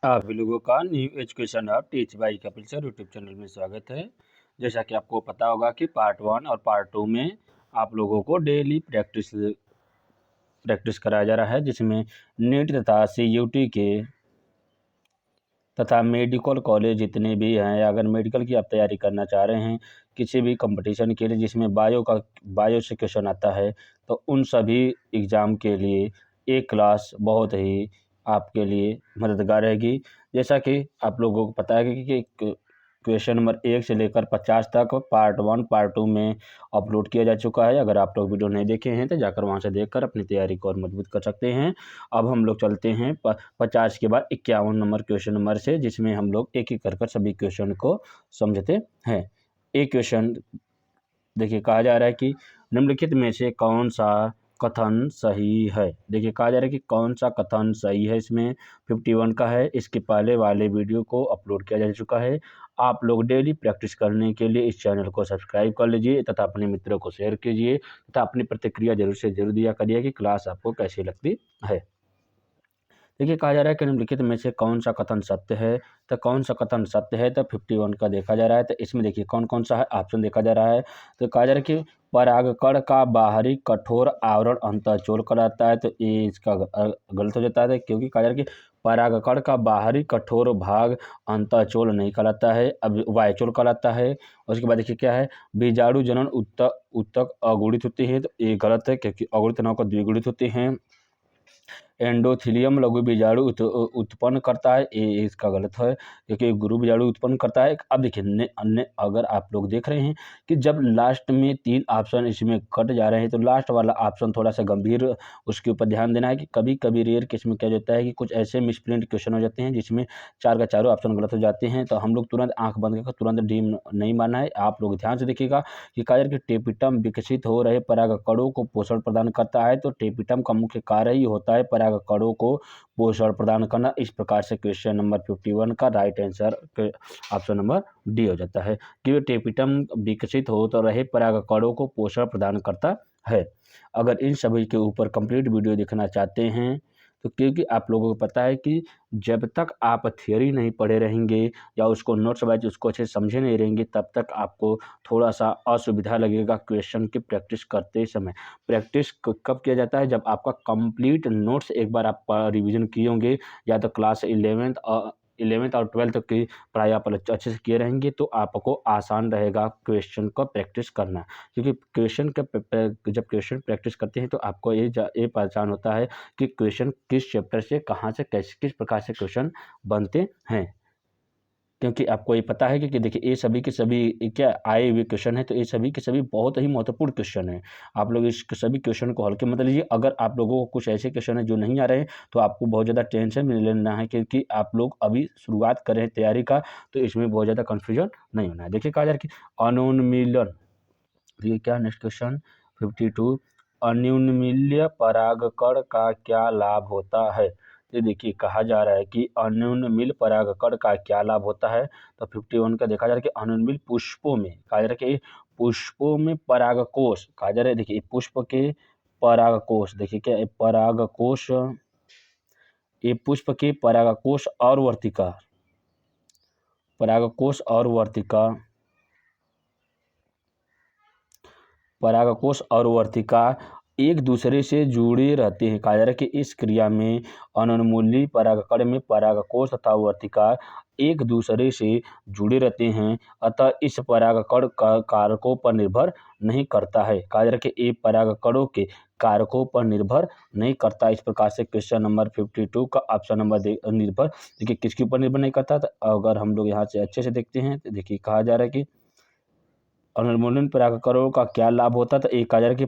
आप भी लोगों का new education hub teach by Kapil sir YouTube channel में स्वागत है। जैसा कि आपको पता होगा कि पार्ट 1 और पार्ट 2 में आप लोगों को डेली प्रैक्टिस कराया जा रहा है, जिसमें नीट तथा सीयूटी के तथा मेडिकल कॉलेज जितने भी हैं, अगर मेडिकल की आप तैयारी करना चाह रहे हैं किसी भी कंपटीशन के लिए जिसमें बायो से क्वेश्चन आता है, तो उन सभी एग्ज़ाम के लिए एक क्लास बहुत ही आपके लिए मददगार रहेगी। जैसा कि आप लोगों को पता है कि क्वेश्चन नंबर 1 से लेकर 50 तक पार्ट 1 पार्ट 2 में अपलोड किया जा चुका है। अगर आप लोग वीडियो नहीं देखे हैं तो जाकर वहां से देखकर अपनी तैयारी को और मजबूत कर सकते हैं। अब हम लोग चलते हैं 50 के बाद 51 नंबर क्वेश्चन नंबर से, जिसमें हम लोग एक एक कर सभी क्वेश्चन को समझते हैं। एक क्वेश्चन देखिए, कहा जा रहा है कि निम्नलिखित में से कौन सा कथन सही है। देखिए, कहा जा रहा है कि कौन सा कथन सही है। इसमें 51 का है। इसके पहले वाले वीडियो को अपलोड किया जा चुका है। आप लोग डेली प्रैक्टिस करने के लिए इस चैनल को सब्सक्राइब कर लीजिए तथा अपने मित्रों को शेयर कीजिए तथा अपनी प्रतिक्रिया जरूर से जरूर दिया करिए कि क्लास आपको कैसी लगती है। देखिए, कहा जा रहा है कि निम्नलिखित में से कौन सा कथन सत्य है। तो कौन सा कथन सत्य है, तो 51 का देखा जा रहा है। तो इसमें देखिए कौन कौन सा है, ऑप्शन देखा जा रहा है। तो कहा जा रहा है कि परागकण का बाहरी कठोर आवरण अंतःचोल कहलाता है। तो ये इसका गलत हो जाता है, क्योंकि कहा जा रहा है कि परागकण का बाहरी कठोर भाग अंतःचोल नहीं कहलाता है, अब वायुचोल कहलाता है। उसके बाद देखिए क्या है, बीजाणु जनन उत्तक उत्तक अगुणित होते हैं। तो ये गलत है, क्योंकि अगुणित न होकर द्विगुणित होते हैं। एंडोथीलियम लघु बीजाणु उत्पन्न करता है, ये इसका गलत है, क्योंकि गुरु बीजाणु उत्पन्न करता है। अब देखिए अन्य अगर आप लोग देख रहे हैं कि जब लास्ट में 3 ऑप्शन इसमें कट जा रहे हैं, तो लास्ट वाला ऑप्शन थोड़ा सा गंभीर, उसके ऊपर ध्यान देना है कि कभी कभी रेयर केस में क्या होता है कि कुछ ऐसे मिसप्रिंट क्वेश्चन हो जाते हैं जिसमें 4 का चारों ऑप्शन गलत हो जाते हैं। तो हम लोग तुरंत आंख बंद करके तुरंत डी नहीं मानना है। आप लोग ध्यान से देखिएगा कि कायर के टेपिटम विकसित हो रहे परागकणों को पोषण प्रदान करता है। तो टेपिटम का मुख्य कार्य ही होता है परागकणों को पोषण प्रदान करना। इस प्रकार से क्वेश्चन नंबर 51 का right answer option number D हो जाता है कि टेपिटम विकसित हो तो रहे परागकणों को पोषण प्रदान करता है। अगर इन सभी के ऊपर कंप्लीट वीडियो देखना चाहते हैं, तो क्योंकि आप लोगों को पता है कि जब तक आप थियोरी नहीं पढ़े रहेंगे या उसको नोट्स वाइज उसको अच्छे समझे नहीं रहेंगे, तब तक आपको थोड़ा सा असुविधा लगेगा क्वेश्चन की प्रैक्टिस करते समय। प्रैक्टिस कब किया जाता है, जब आपका कंप्लीट नोट्स एक बार आप रिवीजन किए होंगे, या तो क्लास 11th और 12th की पढ़ाई आप अच्छे से किए रहेंगे, तो आपको आसान रहेगा क्वेश्चन को प्रैक्टिस करना। क्योंकि जब क्वेश्चन प्रैक्टिस करते हैं तो आपको ये पहचान होता है कि क्वेश्चन किस चैप्टर से कहाँ से कैसे किस प्रकार से क्वेश्चन बनते हैं। क्योंकि आपको ये पता है कि देखिए ये सभी के सभी क्या आए हुए क्वेश्चन है, तो ये सभी के सभी बहुत ही महत्वपूर्ण क्वेश्चन है। आप लोग इस सभी क्वेश्चन को हल्के मत लीजिए। अगर आप लोगों को कुछ ऐसे क्वेश्चन है जो नहीं आ रहे हैं, तो आपको बहुत ज़्यादा टेंशन में लेना है, क्योंकि आप लोग अभी शुरुआत कर रहे हैं तैयारी का, तो इसमें बहुत ज़्यादा कन्फ्यूजन नहीं होना है। देखिए कहा जा रहा है कि अनुन्मीलन, ये क्या नेक्स्ट क्वेश्चन 52, अन्योन्मील्य परागकण का क्या लाभ होता है। ये देखिए कहा जा रहा है कि अनुन्मील परागकण का क्या लाभ होता है। तो 51 का देखा जा रहा है कि अनुन्मील पुष्पों में, कहा जा रहा है कि पुष्पों में परागकोश, कहा जा रहा है देखिए पुष्प के परागकोश, देखिए क्या परागकोश, ये पुष्प के परागकोश और वर्तिका एक दूसरे से जुड़े रहते हैं। कहा जा रहा है कि इस क्रिया में अनोन्मुली परागकण में परागकोश तथा वर्तिका एक दूसरे से जुड़े रहते हैं, अतः इस परागकण का कारकों पर निर्भर नहीं करता है। कहा जा रहा है कि ये परागकणों के कारकों पर निर्भर नहीं करता। इस प्रकार से क्वेश्चन नंबर 52 का ऑप्शन नंबर निर्भर, देखिए किसके ऊपर निर्भर नहीं करता। तो अगर हम लोग यहाँ से अच्छे से देखते हैं तो देखिए कहा जा रहा है कि अनुन्मूलन परागकणों का क्या लाभ होता है। तो एक कहा जा रहा है कि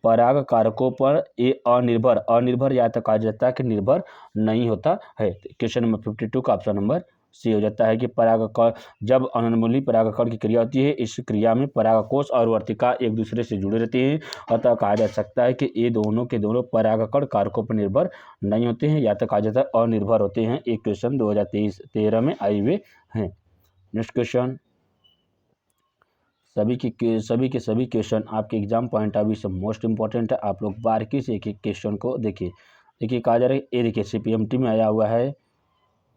पराग कारकों पर ये अनिर्भर या तो कहा जाता है कि निर्भर नहीं होता है। क्वेश्चन नंबर 52 का ऑप्शन नंबर सी हो जाता है कि परागकण, जब अनुन्मूली परागकण की क्रिया होती है, इस क्रिया में परागकोश और वर्तिका एक दूसरे से जुड़े रहते हैं, अतः कहा जा सकता है कि ये दोनों के दोनों परागकण कारकों पर निर्भर नहीं होते हैं, या तो कहा जाता है अनिर्भर होते हैं। एक क्वेश्चन 2013 में आए हुए हैं। नेक्स्ट क्वेश्चन, सभी के सभी क्वेश्चन आपके एग्जाम पॉइंट ऑफ व्यू से मोस्ट इंपॉर्टेंट है। आप लोग बारीकी से एक एक क्वेश्चन को देखिए। देखिए कहा जा रहा है, ये देखिए CPMT में आया हुआ है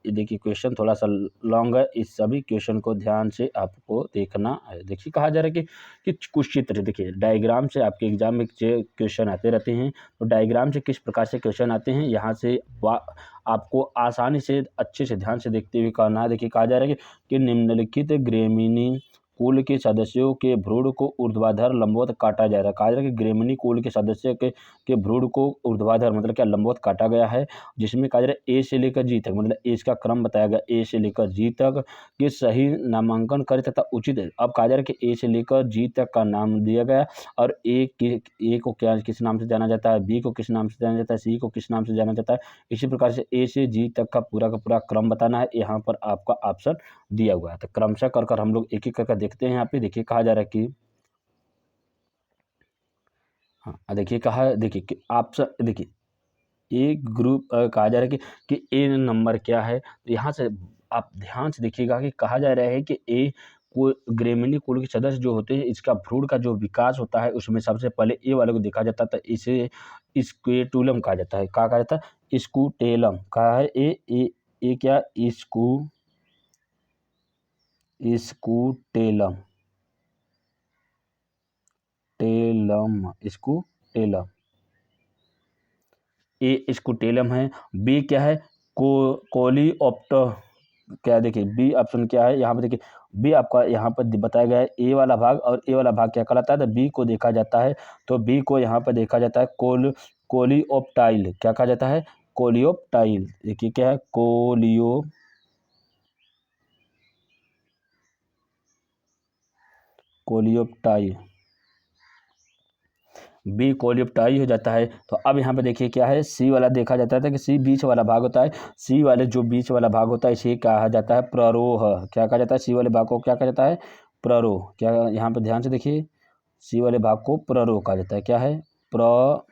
देखिए क्वेश्चन थोड़ा सा लॉन्ग है, इस सभी क्वेश्चन को ध्यान से आपको देखना है। देखिए कहा जा रहा है कि कुछ चित्र देखिए डायग्राम से आपके एग्जाम में क्वेश्चन आते रहते हैं, तो डायग्राम से किस प्रकार से क्वेश्चन आते हैं यहाँ से आपको आसानी से अच्छे से ध्यान से देखते हुए करना है। देखिए कहा जा रहा है कि निम्नलिखित ग्रेमिनी कुल के सदस्यों के भ्रूण को ऊर्ध्वाधर लंबवत काटा जा रहा है। कहा जा रहा है कि ग्रेमिनी कुल के सदस्य के भ्रूण को ऊर्ध्वाधर मतलब क्या लंबवत काटा गया है, जिसमें कहा जा रहा है ए से लेकर जी तक मतलब एज का क्रम बताया गया ए से लेकर जी तक के सही नामांकन करे तथा उचित है। अब कहा जा रहा है कि ए से लेकर जी तक का नाम दिया गया और ए को क्या किस नाम से जाना जाता है, बी को किस नाम से जाना जाता है, सी को किस नाम से जाना जाता है। इसी प्रकार से ए से जी तक का पूरा क्रम बताना है। यहाँ पर आपका ऑप्शन दिया हुआ है, तो क्रमशः कर हम लोग एक एक करके देखते हैं। यहाँ पे देखिए कहा जा रहा है कि हाँ देखिए देखिए कि ऑप्शन देखिए एक ग्रुप कहा जा रहा है कि ए नंबर क्या है, तो यहाँ से आप ध्यान से देखिएगा कि कहा जा रहा है कि ए को ग्रेमिनी कुल के सदस्य जो होते हैं इसका भ्रूण का जो विकास होता है उसमें सबसे पहले ए वाले को देखा जाता था, इसे स्क्वेटुलम कहा जाता है। क्या कहा जाता है? स्कूटेलम कहा है ए क्या स्कूटेलम स्कूटेलम ए स्कूटेलम है। बी क्या है? कोलियोप्टर क्या, देखिए बी ऑप्शन क्या है यहाँ पे, देखिए बी आपका यहाँ पर बताया गया है ए वाला भाग, और ए वाला भाग क्या कहलाता है, तो बी को देखा जाता है, तो बी को यहाँ पर देखा जाता है कोलियोप्टाइल। क्या कहा जाता है? कोलियोप्टाइल। देखिए क्या है? कोलियोप्टाइल, बी कोलियोप्टाई हो जाता है। तो अब यहाँ पे देखिए क्या है, सी वाला देखा जाता था कि सी बीच वाला भाग होता है, सी वाले जो बीच वाला भाग होता है इसे कहा जाता है प्ररोह। क्या कहा जाता है? सी वाले भाग को क्या कहा जाता है? प्ररोह। क्या, यहाँ पे ध्यान से देखिए, सी वाले भाग को प्ररोह कहा जाता है। क्या है? प्ररोह।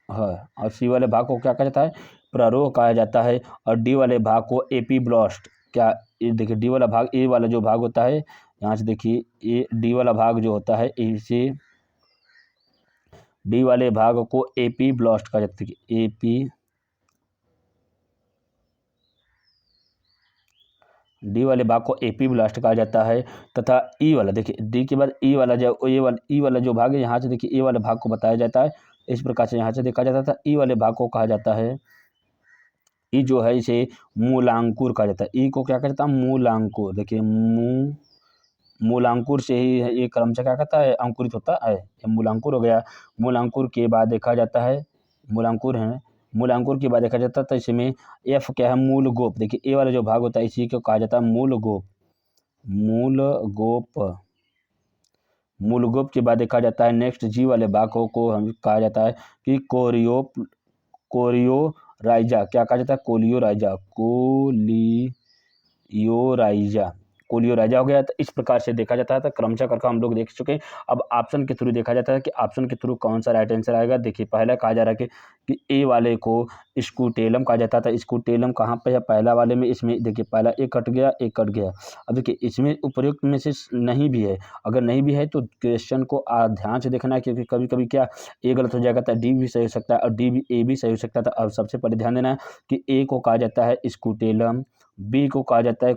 और सी वाले भाग को क्या कहा जाता है? प्ररोह कहा जाता है। और डी वाले भाग को एपीब्लास्ट। क्या, देखिए डी वाला भाग, ए वाला जो भाग होता है, यहाँ से देखिए ए डी वाला भाग जो होता है इसे डी वाले भाग को एपीब्लास्ट कहा जाता है। डी वाले भाग को एपीब्लास्ट कहा जाता है। तथा ई वाला, देखिए डी के बाद ई वाला ई वाला जो भाग है, यहाँ से देखिए ए वाले भाग को बताया जाता है इस प्रकार से, यहाँ से देखा जाता था ई वाले भाग को कहा जाता है, ई जो है इसे मूलांकुर कहा जाता है। ई को क्या कहता है? मूलांकुर। देखिए मूलांकुर से ही ये क्रम से क्या कहता है? अंकुरित होता है। ये मूलांकुर हो गया। मूलांकुर के बाद देखा जाता है, मूलांकुर है, मूलांकुर के बाद देखा जाता है तो इसमें एफ क्या है? मूल गोप। देखिए ए वाला जो भाग होता है इसी को कहा जाता है मूल गोप। मूल गोप के बाद देखा जाता है नेक्स्ट जी वाले भाग को हम कहा जाता है कि कोरियोराइजा। क्या कहा जाता है? कोलियोराइजा हो गया। तो इस प्रकार से देखा जाता है, तो क्रमशः करके हम लोग देख चुके हैं। अब ऑप्शन के थ्रू देखा जाता है कि ऑप्शन के थ्रू कौन सा राइट आंसर आएगा। देखिए पहला कहा जा रहा है कि ए वाले को स्कूटेलम कहा जाता था। स्कूटेलम कहाँ पे है? पहला वाले में। इसमें देखिए पहला एक कट गया, एक कट गया। अब देखिए इसमें उपयुक्त में से नहीं भी है, अगर नहीं भी है तो क्वेश्चन को ध्यान से देखना है, क्योंकि कभी कभी क्या ए गलत हो जाएगा, तो डी भी सही हो सकता है और ए भी सही हो सकता है। तो अब सबसे पहले ध्यान देना है कि ए को कहा जाता है स्कूटेलम, बी को कहा जाता है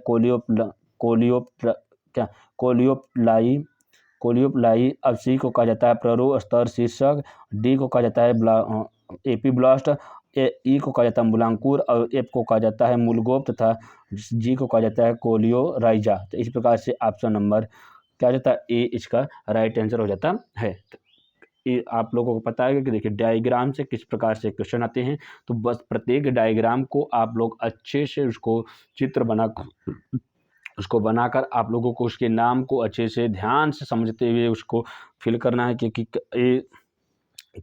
कोलियोप्लाई। अब सी को कहा जाता है प्ररोह स्तर शीर्षक, डी को कहा जाता है एपीब्लास्ट, ई को कहा जाता है मूलांकुर और एफ को कहा जाता है मूलगोप तथा जी को कहा जाता है कोलियोराइजा। तो इस प्रकार से ऑप्शन नंबर क्या हो जाता है? ए इसका राइट आंसर हो जाता है। ये आप लोगों को पता है कि देखिए डायग्राम से किस प्रकार से क्वेश्चन आते हैं, तो बस प्रत्येक डायग्राम को आप लोग अच्छे से उसको चित्र बनाकर आप लोगों को उसके नाम को अच्छे से ध्यान से समझते हुए उसको फिल करना है, क्योंकि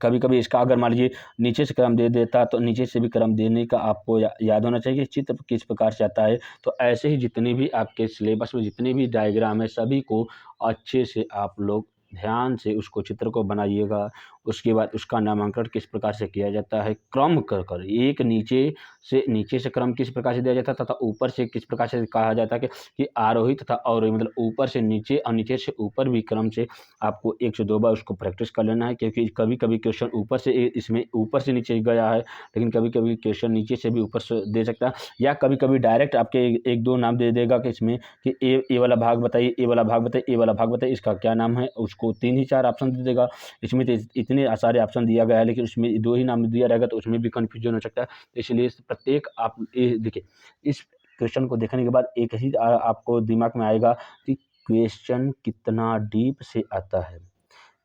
कभी कभी इसका अगर मान लीजिए नीचे से क्रम दे देता तो नीचे से भी क्रम देने का आपको याद होना चाहिए कि चित्र किस प्रकार से आता है। तो ऐसे ही जितने भी आपके सिलेबस में जितने भी डायग्राम है सभी को अच्छे से आप लोग ध्यान से उसको चित्र को बनाइएगा, उसके बाद उसका नामांकन किस प्रकार से किया जाता है, क्रम कर एक नीचे से क्रम किस प्रकार से दिया जाता है तथा ऊपर से किस प्रकार से कहा जाता है कि आरोही तथा अवरोही, मतलब ऊपर से नीचे और नीचे से ऊपर भी क्रम से आपको 1 से 2 बार उसको प्रैक्टिस कर लेना है, क्योंकि कभी-कभी क्वेश्चन ऊपर से इसमें ऊपर से नीचे गया है, लेकिन कभी-कभी क्वेश्चन नीचे से भी ऊपर से दे सकता है, या कभी-कभी डायरेक्ट आपके 1-2 नाम दे देगा कि इसमें कि ए वाला भाग बताइए, ए वाला भाग बताइए, ए वाला भाग बताइए, इसका क्या नाम है, उसको 3 ही 4 ऑप्शन दे देगा। इसमें तो इतने सारे ऑप्शन दिया गया है, लेकिन उसमें 2 ही नाम दिया रहेगा तो उसमें भी कन्फ्यूजन हो सकता है। तो इसलिए प्रत्येक आप ये देखिए, इस क्वेश्चन को देखने के बाद एक ही आपको दिमाग में आएगा कि क्वेश्चन कितना डीप से आता है।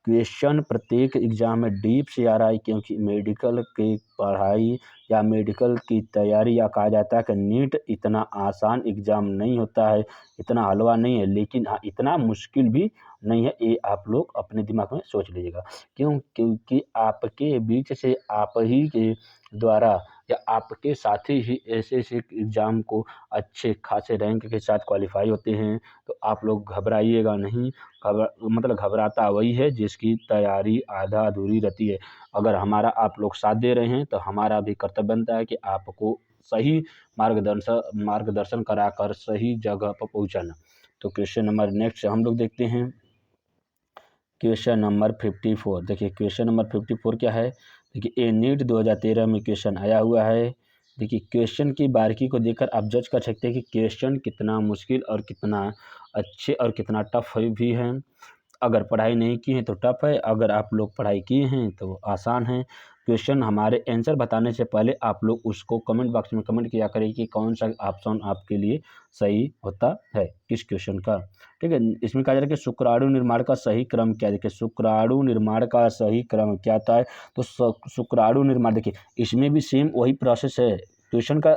क्वेश्चन प्रत्येक एग्ज़ाम में डीप से आ रहा है, क्योंकि मेडिकल की पढ़ाई या मेडिकल की तैयारी, या कहा जाता है कि नीट इतना आसान एग्ज़ाम नहीं होता है, इतना हलवा नहीं है, लेकिन हाँ इतना मुश्किल भी नहीं है, ये आप लोग अपने दिमाग में सोच लीजिएगा। क्योंकि आपके बीच से आप ही के द्वारा या आपके साथी ही ऐसे एग्ज़ाम को अच्छे खासे रैंक के साथ क्वालिफाई होते हैं, तो आप लोग घबराइएगा नहीं। मतलब घबराता वही है जिसकी तैयारी आधा अधूरी रहती है। अगर हमारा आप लोग साथ दे रहे हैं तो हमारा भी कर्तव्य बनता है कि आपको सही मार्गदर्शन कराकर सही जगह पर पहुंचाना। तो क्वेश्चन नंबर नेक्स्ट हम लोग देखते हैं, क्वेश्चन नंबर 54। देखिए क्वेश्चन नंबर 54 क्या है, देखिए नीट 2013 में क्वेश्चन आया हुआ है। देखिए क्वेश्चन की बारीकी को देखकर आप जज कर सकते हैं कि क्वेश्चन कितना मुश्किल और कितना अच्छे और कितना टफ भी है। अगर पढ़ाई नहीं की है तो टफ है, अगर आप लोग पढ़ाई किए हैं तो आसान है। क्वेश्चन हमारे आंसर बताने से पहले आप लोग उसको कमेंट बॉक्स में कमेंट किया करें कि कौन सा ऑप्शन आपके लिए सही होता है, किस क्वेश्चन का। ठीक है, इसमें कहा जा रहा है कि शुक्राणु निर्माण का सही क्रम क्या है। देखिए शुक्राणु निर्माण का सही क्रम क्या होता है, तो शुक्राणु निर्माण, देखिए इसमें भी सेम वही प्रोसेस है। क्वेश्चन का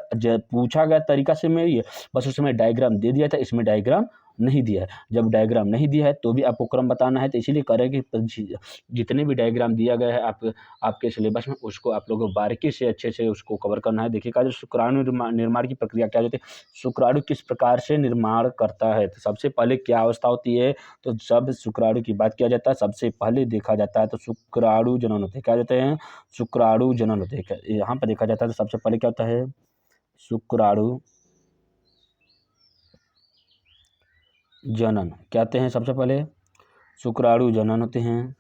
पूछा गया तरीका से में ही है, बस उसमें डायग्राम दे दिया था, इसमें डायग्राम नहीं दिया है। जब डायग्राम नहीं दिया है तो भी आपको क्रम बताना है, तो इसीलिए करें कि जितने भी डायग्राम दिया गया है आपके सिलेबस में, उसको आप लोगों को बारीकी से अच्छे से उसको कवर करना है। देखिए जो शुक्राणु निर्माण की प्रक्रिया क्या होती है, शुक्राणु किस प्रकार से निर्माण करता है। तो सबसे पहले क्या अवस्था होती है, तो जब शुक्राणु की बात किया जाता है सबसे पहले देखा जाता है तो शुक्राणु जनन होते हैं। क्या कहते हैं, शुक्राणु जनन होते हैं। यहाँ पर देखा जाता है तो सबसे पहले क्या होता है, शुक्राणु जनन क्या होते हैं, सबसे पहले शुक्राणु जनन होते हैं।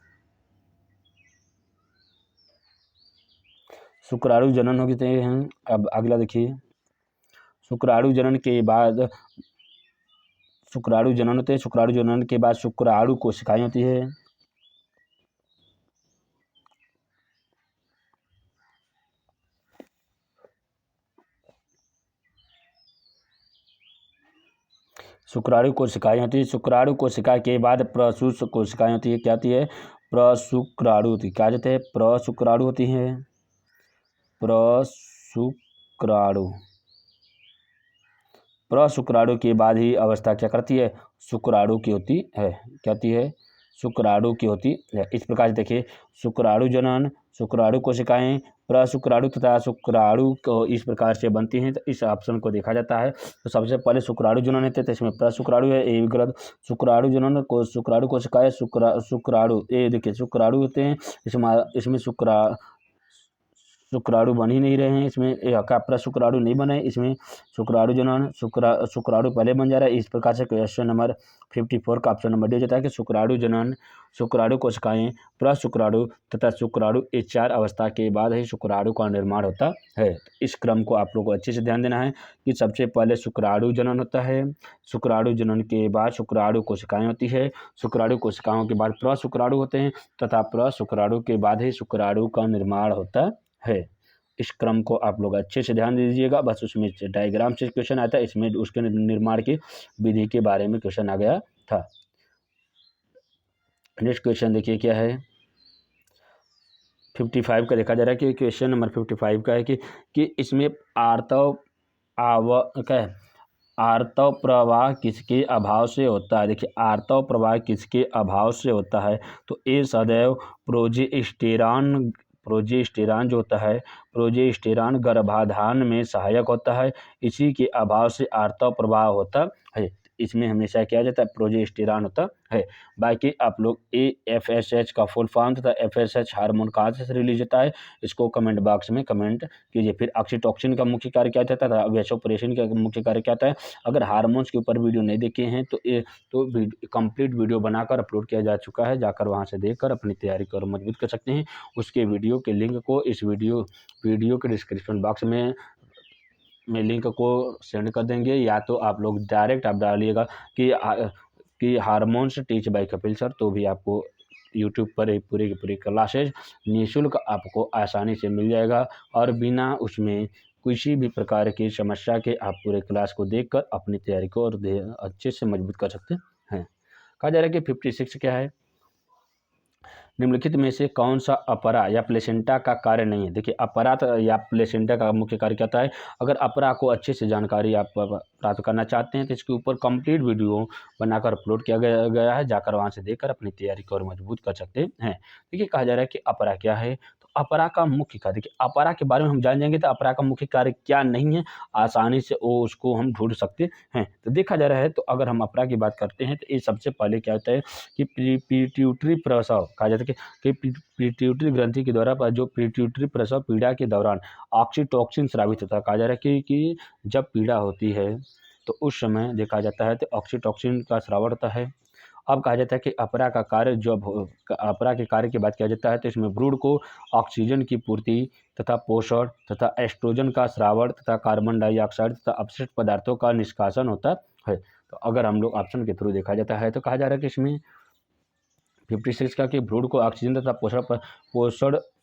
शुक्राणु जनन होते हैं। अब अगला देखिए, शुक्राणु जनन के बाद शुक्राणु जनन होते हैं, शुक्राणु जनन के बाद शुक्राणु कोशिकाएं होती है। शुक्राणु कोशिकाएं होती है। शुक्राणु कोशिका के बाद प्रसूत कोशिकाएं होती है। क्या होती है, प्रशुक्राणु होती है। क्या कहते हैं, प्रशुक्राणु होती हैं, प्रशुक्राणु। प्रशुक्राणु के बाद ही अवस्था क्या करती है, शुक्राणु की होती है। क्या होती है, शुक्राणु की होती है। इस प्रकार से देखिए, शुक्राणु जनन, शुक्राणु कोशिकाएं, प्रशुक्राणु तथा शुक्राणु को इस प्रकार से बनती हैं। तो इस ऑप्शन को देखा जाता है तो सबसे पहले शुक्राणु जनन होते हैं, तो इसमें प्रशुक्राणु है, ये गलत। शुक्राणु जनन को शुक्राणु कोशिकाएं शुक्राणु, ये देखिए शुक्राणु होते हैं, इसमें शुक्राणु बन ही नहीं रहे हैं, इसमें का प्रशुक्राणु नहीं बने, इसमें शुक्राणु जनन शुक्राणु पहले बन जा रहा है। इस प्रकार से क्वेश्चन नंबर 54 का ऑप्शन नंबर डी जाता है कि शुक्राणु जनन, शुक्राणु कोशिकाएं, प्रशुक्राणु तथा शुक्राणु, ये 4 अवस्था के बाद ही शुक्राणु का निर्माण होता है। इस क्रम को आप लोगों को अच्छे से ध्यान देना है कि सबसे पहले शुक्राणु जनन होता है, शुक्राणु जनन के बाद शुक्राणु कोशिकाएं होती है, शुक्राणु कोशिकाओं के बाद प्रशुक्राणु होते हैं तथा प्रशुक्राणु के बाद ही शुक्राणु का निर्माण होता है। इस क्रम को आप लोग अच्छे से ध्यान दीजिएगा, बस उसमें डायग्राम से क्वेश्चन आता है, इसमें उसके निर्माण की विधि के बारे में क्वेश्चन आ गया था। नेक्स्ट क्वेश्चन देखिए क्या है, 55 का देखा जा रहा है कि क्वेश्चन नंबर 55 का है कि इसमें आर्तव प्रवाह किसके अभाव से होता है। देखिए आर्तव प्रवाह किसके अभाव से होता है, तो ये सदैव प्रोजेस्टेरॉन जो होता है, प्रोजेस्टेरॉन गर्भाधान में सहायक होता है, इसी के अभाव से आर्तव प्रवाह होता है। इसमें हमेशा किया जाता है प्रोजेस्टेरॉन होता है। बाकी आप लोग AFSH का फुल फॉर्म तथा FSH हार्मोन कहाँ से रिलीज होता है, इसको कमेंट बॉक्स में कमेंट कीजिए। फिर ऑक्सीटोसिन का मुख्य कार्य क्या होता है, वैसोप्रेसिन का मुख्य कार्य क्या होता है। अगर हार्मोन्स के ऊपर वीडियो नहीं देखे हैं तो कंप्लीट वीडियो बनाकर अपलोड किया जा चुका है, जाकर वहां से देखकर अपनी तैयारी को और मजबूत कर सकते हैं। उसके वीडियो के लिंक को इस वीडियो के डिस्क्रिप्शन बॉक्स में लिंक को सेंड कर देंगे, या तो आप लोग डायरेक्ट आप डालिएगा कि hormones teach bye Kapil sir, तो भी आपको यूट्यूब पर ये पूरी की पूरी क्लासेज निःशुल्क आपको आसानी से मिल जाएगा, और बिना उसमें किसी भी प्रकार की समस्या के आप पूरे क्लास को देखकर अपनी तैयारी को और अच्छे से मजबूत कर सकते हैं। कहा जा रहा है कि 56 क्या है, निम्नलिखित में से कौन सा अपरा या प्लेसेंटा का कार्य नहीं है। देखिए अपरा या प्लेसेंटा का मुख्य कार्य क्या होता है। अगर अपरा को अच्छे से जानकारी आप प्राप्त करना चाहते हैं तो इसके ऊपर कंप्लीट वीडियो बनाकर अपलोड किया गया है, जाकर वहां से देखकर अपनी तैयारी को और मजबूत कर सकते हैं। देखिए कहा जा रहा है कि अपरा क्या है, तो अपरा का मुख्य कार्य, देखिए अपरा के बारे में हम जान जाएंगे तो अपरा का मुख्य कार्य क्या नहीं है, आसानी से उसको हम ढूंढ सकते हैं। तो देखा जा रहा है, तो अगर हम अपरा की बात करते हैं तो ये सबसे पहले क्या होता है कि पिट्यूटरी प्रसव कहा जाता है कि पिट्यूटरी ग्रंथि के द्वारा जो पिट्यूटरी प्रसव पीड़ा के दौरान ऑक्सीटोसिन स्रावित होता है। कहा जा रहा है कि जब पीड़ा होती है तो उस समय देखा जाता है तो ऑक्सीटोसिन का स्राव होता है। अब कहा जाता है कि अपरा का कार्य, जब अपरा के कार्य की बात किया जाता है तो इसमें भ्रूण को ऑक्सीजन की पूर्ति तथा पोषण तथा एस्ट्रोजन का स्रावण तथा कार्बन डाइऑक्साइड तथा अपशिष्ट पदार्थों का निष्कासन होता है। तो अगर हम लोग ऑप्शन के थ्रू देखा जाता है तो कहा जा रहा है कि इसमें 56 का कि भ्रूण को ऑक्सीजन तथा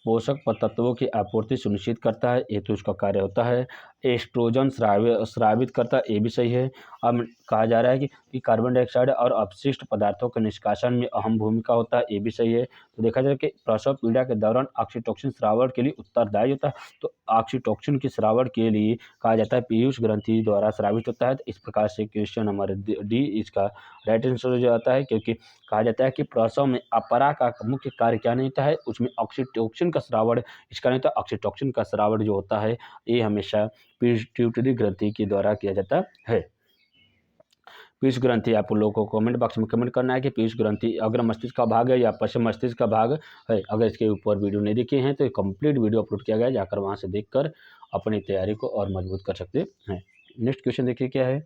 पोषक तत्वों की आपूर्ति सुनिश्चित करता है, ये तो उसका कार्य होता है। एस्ट्रोजन स्रावित करता है, ये भी सही है। अब कहा जा रहा है कि कार्बन डाइऑक्साइड और अपशिष्ट पदार्थों के निष्कासन में अहम भूमिका होता है, ये भी सही है। तो देखा जाए कि प्रसव पीड़ा के दौरान ऑक्सीटोसिन स्रावण के लिए उत्तरदायी होता है। तो ऑक्सीटोसिन के स्रावण के लिए कहा जाता है पीयूष ग्रंथि द्वारा स्रावित होता है। तो इस प्रकार से क्वेश्चन नंबर डी इसका राइट आंसर हो जाता है, क्योंकि कहा जाता है कि प्रसव में अपरा का मुख्य कार्य क्या नहीं होता है, उसमें ऑक्सीटोसिन का स्रावण इसका नहीं होता। ऑक्सीटोसिन का स्रावण जो होता है ये हमेशा पिट्यूटरी ग्रंथि के द्वारा किया जाता है। पीयूष ग्रंथि आप लोगों को कमेंट बॉक्स में कमेंट करना है कि पीयूष ग्रंथि अग्र मस्तिष्क का भाग है या पश्चिम मस्तिष्क का भाग है। अगर इसके ऊपर वीडियो नहीं देखे हैं तो कंप्लीट वीडियो अपलोड किया गया है, जाकर वहां से देखकर अपनी तैयारी को और मजबूत कर सकते हैं। नेक्स्ट क्वेश्चन देखिए क्या है,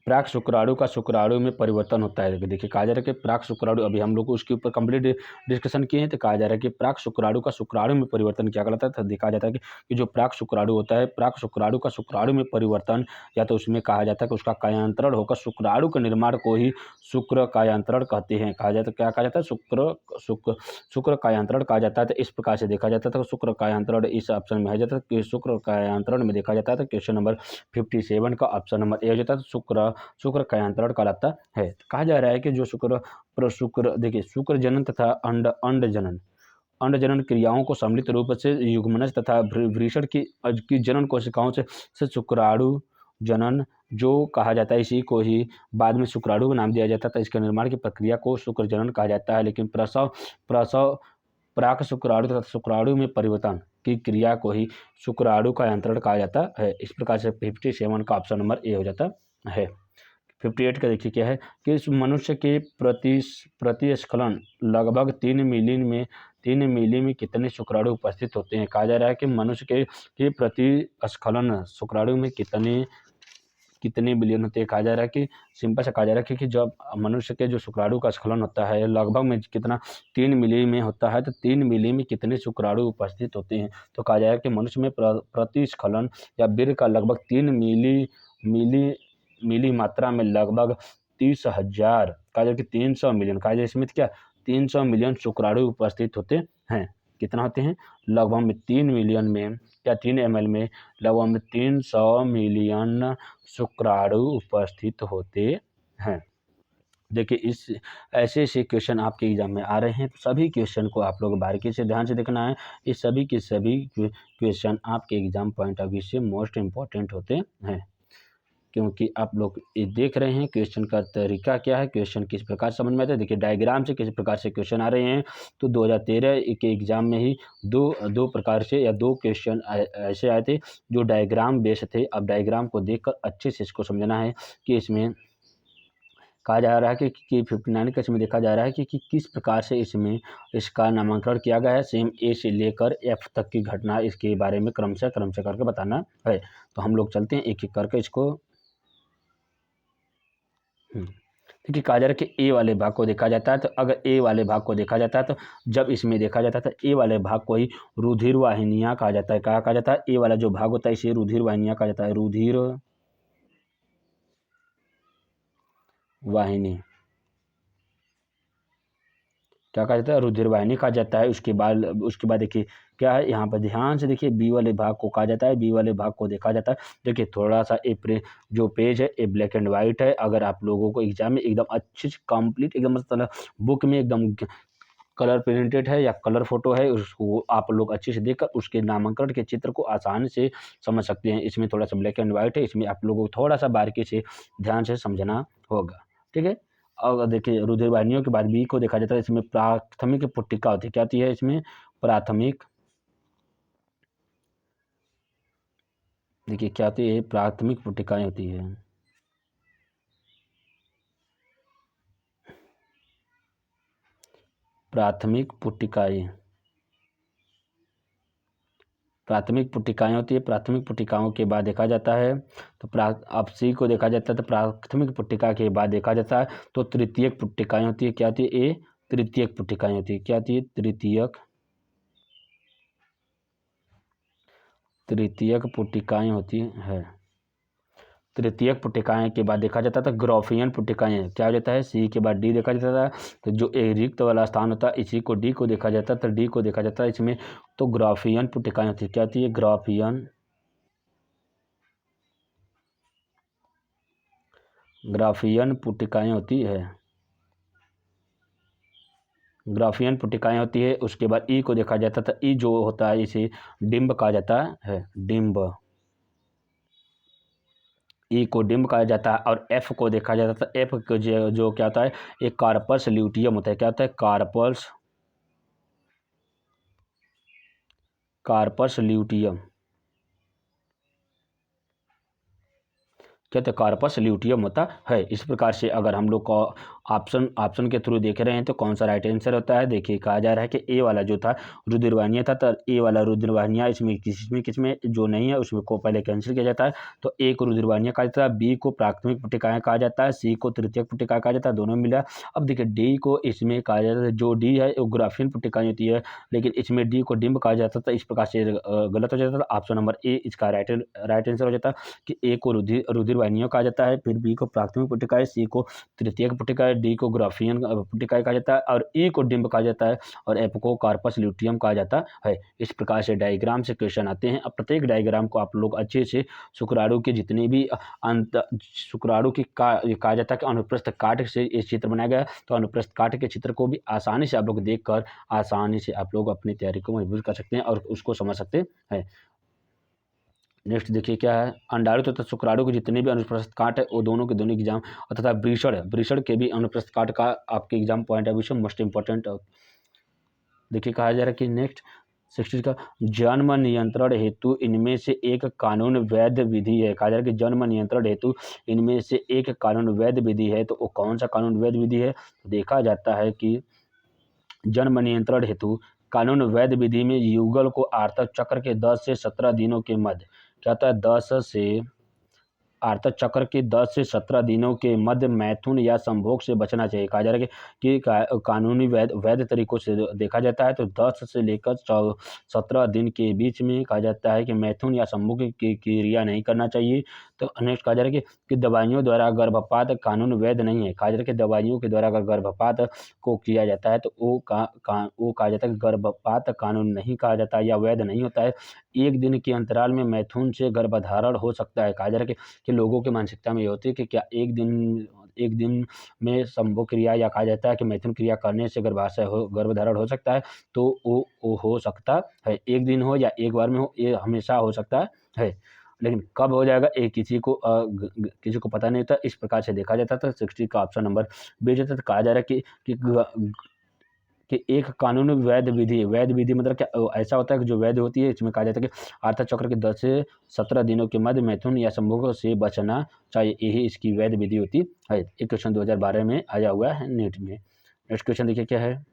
प्राक शुक्राणु का शुक्राणु में परिवर्तन होता है। देखिए कहा जा रहा है कि प्राक शुक्राणु, अभी हम लोग को उसके ऊपर कंप्लीट डिस्कशन किए हैं। तो कहा जा रहा है कि प्राक शुक्राणु का शुक्राणु में परिवर्तन क्या कहलाता है। तो देखा जाता है कि जो प्राक शुक्राणु होता है, प्राक शुक्राणु का शुक्राणु में परिवर्तन, या तो उसमें कहा जाता है कि उसका कायांतरण होकर शुक्राणु के निर्माण को ही शुक्र कायांतरण कहते हैं। कहा जाता है क्या कहा जाता है, शुक्र कायांतरण कहा जाता है। तो इस प्रकार से देखा जाता था शुक्र कायांतरण इस ऑप्शन में आ जाता है। शुक्र कायांतरण में देखा जाता है तो क्वेश्चन नंबर 57 का ऑप्शन नंबर ए हो जाता है, शुक्र कायांतरण कहलाता है। कहा जा रहा है कि जो शुक्र देखिए शुक्र जनन तथा अंड जनन क्रियाओं को सम्मिलित रूप से युग्मनज तथा वृषण की जनन कोशिकाओं से शुक्राणु जनन जो कहा जाता है, इसी को ही बाद में शुक्राणु का नाम दिया जाता था। इसके निर्माण की प्रक्रिया को शुक्र जनन कहा जाता है। लेकिन प्रसव प्राक शुक्राणु तथा शुक्राणु में परिवर्तन की क्रिया को ही शुक्राणु का कायांतरण कहा जाता है। इस प्रकार से 57 का ऑप्शन नंबर ए हो जाता है। 58 का देखिए क्या है कि इस मनुष्य के प्रतिस्खलन लगभग 3 मिली में कितने शुक्राणु उपस्थित होते हैं। कहा जा रहा है कि मनुष्य के प्रतिस्खलन शुक्राणु में कितने बिलियन होते हैं। कहा जा रहा है कि सिंपल से कहा जा रहा है कि जब मनुष्य के जो शुक्राणु का स्खलन होता है लगभग में कितना 3 मिली में होता है, तो 3 मिली में कितने शुक्राणु उपस्थित होते हैं। तो कहा जा रहा है कि मनुष्य में प्रतिस्खलन या वीर्य का लगभग 3 मिली मात्रा में लगभग 30,000 कहा जाए कि 300 मिलियन कहा जाए इसमें क्या 300 मिलियन शुक्राणु उपस्थित होते हैं। कितना होते हैं, लगभग में 3 मिलियन में या 3 ml में लगभग में 300 मिलियन शुक्राणु उपस्थित होते हैं। देखिए इस ऐसे क्वेश्चन आपके एग्जाम में आ रहे हैं, तो सभी क्वेश्चन को आप लोग बारीकी से ध्यान से देखना है। ये सभी के सभी क्वेश्चन आपके एग्जाम पॉइंट ऑफ व्यू से मोस्ट इम्पॉर्टेंट होते हैं। क्योंकि आप लोग ये देख रहे हैं क्वेश्चन का तरीका क्या है, क्वेश्चन किस प्रकार समझ में आता है। देखिए डायग्राम से किस प्रकार से क्वेश्चन आ रहे हैं। तो 2013 के एग्ज़ाम में ही दो प्रकार से या दो क्वेश्चन ऐसे आए थे जो डायग्राम बेस्ड थे। अब डायग्राम को देखकर अच्छे से इसको समझना है कि इसमें कहा जा रहा है कि 59 का इसमें देखा जा रहा है कि किस प्रकार से इसमें इसका नामांकन किया गया है। सेम ए से लेकर एफ तक की घटना इसके बारे में क्रमशः करके बताना है। तो हम लोग चलते हैं एक एक करके इसको। देखिए कहा जा रहा है कि ए वाले भाग को देखा जाता है। तो अगर ए वाले भाग को देखा जाता है तो जब इसमें देखा जाता है तो ए वाले भाग को ही रुधिर वाहिनियाँ कहा जाता है। कहा जाता है ए वाला जो भाग होता है इसे रुधिर वाहिनियाँ कहा जाता है। रुधिर वाहिनी क्या कहा जाता है, रुधिर वाहिनी कहा जाता है। उसके बाद देखिए क्या है, यहाँ पर ध्यान से देखिए बी वाले भाग को कहा जाता है। बी वाले भाग को देखा जाता है। देखिए थोड़ा सा जो पेज है ये ब्लैक एंड वाइट है। अगर आप लोगों को एग्जाम में एकदम अच्छे से कंप्लीट एकदम मतलब बुक में एकदम कलर प्रिंटेड है या कलर फोटो है, उसको आप लोग अच्छे से देखकर उसके नामांकन के चित्र को आसानी से समझ सकते हैं। इसमें थोड़ा सा ब्लैक एंड वाइट है, इसमें आप लोगों को थोड़ा सा बारीकी से ध्यान से समझना होगा। ठीक है। और देखिए रुधिर वाहिनियों के बाद बी को देखा जाता है। इसमें प्राथमिक पुट्टिका होती है। क्या होती है इसमें? प्राथमिक, देखिए क्या होती है, प्राथमिक पुट्टिकाएं होती है। प्राथमिक पुट्टिकाएं प्राथमिक पुट्टिकाएं होती है। प्राथमिक पुट्टिकाओं के बाद देखा जाता है तो अब सी को देखा जाता है तो प्राथमिक पुट्टिका के बाद देखा जाता है तो तृतीयक पुट्टिकाएं होती है। क्या होती है? ए तृतीयक पुट्टिकाएं होती है। क्या होती है? तृतीयक पुट्टिकाएं होती है। तृतीयक पुट्टिकाएं के बाद देखा जाता था ग्राफियन पुट्टिकाएं। क्या हो जाता है? सी के बाद डी देखा जाता था। तो जो एक रिक्त वाला स्थान होता है इसी को डी को देखा जाता है। तो डी को देखा जाता है इसमें तो ग्राफियन पुट्टिकाएं होती है। क्या होती है? ग्राफियन पुट्टिकाएं होती है। ग्राफियन पुट्टिकाएं होती है। उसके बाद ई को देखा जाता था। ई जो होता है इसे डिम्ब कहा जाता है। डिम्ब, ई को डिम्ब कहा जाता है। और एफ को देखा जाता था। एफ को जो क्या होता है, एक कार्पस ल्यूटियम होता है। क्या होता है? Corpus luteum. क्या होता है? कार्पस ल्यूटियम होता है। इस प्रकार से अगर हम लोग को ऑप्शन के थ्रू देख रहे हैं तो कौन सा राइट आंसर होता है? देखिए कहा जा रहा है कि ए वाला जो था रुधिर वाहिनियाँ था। तो ए वाला रुधिर वाहिनियाँ इसमें किसमें जो नहीं है उसमें को पहले कैंसिल किया जाता है। तो ए को रुधिर वाहिनियाँ कहा जाता है, बी को प्राथमिक पुट्टिकाएं कहा जाता है, सी को तृतीयक पुट्टिकाएं कहा जाता है। दोनों मिला। अब देखिए डी को इसमें कहा जाता है, जो डी है वो ग्राफियन पुट्टिकाएं होती है, लेकिन इसमें डी को डिम्ब कहा जाता था। इस प्रकार से गलत हो जाता था। ऑप्शन नंबर ए इसका राइट आंसर हो जाता कि ए को रुधिर वाहिनियों कहा जाता है, फिर बी को प्राथमिक पुट्टिकाएं, सी को तृतीयक पुट्टिकाएं, डी को ग्राफियन पुट्टिकाएं कहा जाता है और ई को डिम्ब कहा जाता है और एफ को कार्पस ल्यूटियम कहा जाता है। इस प्रकार से डायग्राम से क्वेश्चन आते हैं। अब प्रत्येक डायग्राम को आप लोग अच्छे से शुक्राणु के जितने भी शुक्राणु की कहा जाता है कि अनुप्रस्थ काट से ये चित्र बनाया गया, तो अनुप्रस्थ काट के चित्र को भी आसानी से आप लोग देखकर आसानी से आप लोग अपनी तैयारी को मजबूत कर सकते हैं और उसको समझ सकते हैं। नेक्स्ट देखिए क्या है, अंडाणु तथा शुक्राणु के जितने भी अनुप्रस्थ काट है वो दोनों के दोनों एग्जाम तथा वृषण के भी अनुप्रस्थ काट का आपके एग्जाम पॉइंट ऑफ व्यू से मोस्ट इंपॉर्टेंट। देखिए कहा जा रहा है कि नेक्स्ट 60 का जन्म नियंत्रण हेतु इनमें से एक कानून वैध विधि है। कहा जा रहा है कि जन्म नियंत्रण हेतु इनमें से एक कानून वैध विधि है। तो वो कौन सा कानून वैध विधि है? तो देखा जाता है कि जन्म नियंत्रण हेतु कानून वैध विधि में युगल को आर्तक चक्र के 10 से 17 दिनों के मध्य, क्या होता है, 10 से आर्तक चक्र के 10 से 17 दिनों के मध्य मैथुन या संभोग से बचना चाहिए। कहा जा रहा है कि कानूनी वैध तरीकों से देखा जाता है तो 10 से लेकर 17 दिन के बीच में कहा जाता है कि मैथुन या संभोग की क्रिया नहीं करना चाहिए। तो नेक्स्ट कहा जा रहा है कि दवाइयों द्वारा गर्भपात कानून वैध नहीं है। कहा जा रहा है कि दवाइयों के द्वारा अगर गर्भपात को किया जाता है तो वो कहा जाता है कि गर्भपात कानून नहीं कहा जाता या वैध नहीं होता है। एक दिन के अंतराल में मैथुन से गर्भधारण हो सकता है। कहा जा रहा है कि लोगों की मानसिकता में ये होती है कि क्या एक दिन में संभोग क्रिया या कहा जाता है कि मैथुन क्रिया करने से गर्भधारण हो सकता है। तो वो हो सकता है, एक दिन हो या एक बार में हो, ये हमेशा हो सकता है। लेकिन कब हो जाएगा ये किसी को पता नहीं होता। इस प्रकार से देखा जाता था। 60 का ऑप्शन नंबर बी जाता था। कहा जा रहा है कि एक कानूनी वैध विधि मतलब क्या ऐसा होता है कि जो वैध होती है। इसमें कहा जाता है कि आर्थिक चक्र के 10 से 17 दिनों के मध्य मैथुन या संभोग से बचना चाहिए, यही इसकी वैध विधि होती है। एक क्वेश्चन 2012 में आया हुआ है नीट में। नेक्स्ट क्वेश्चन देखिए क्या है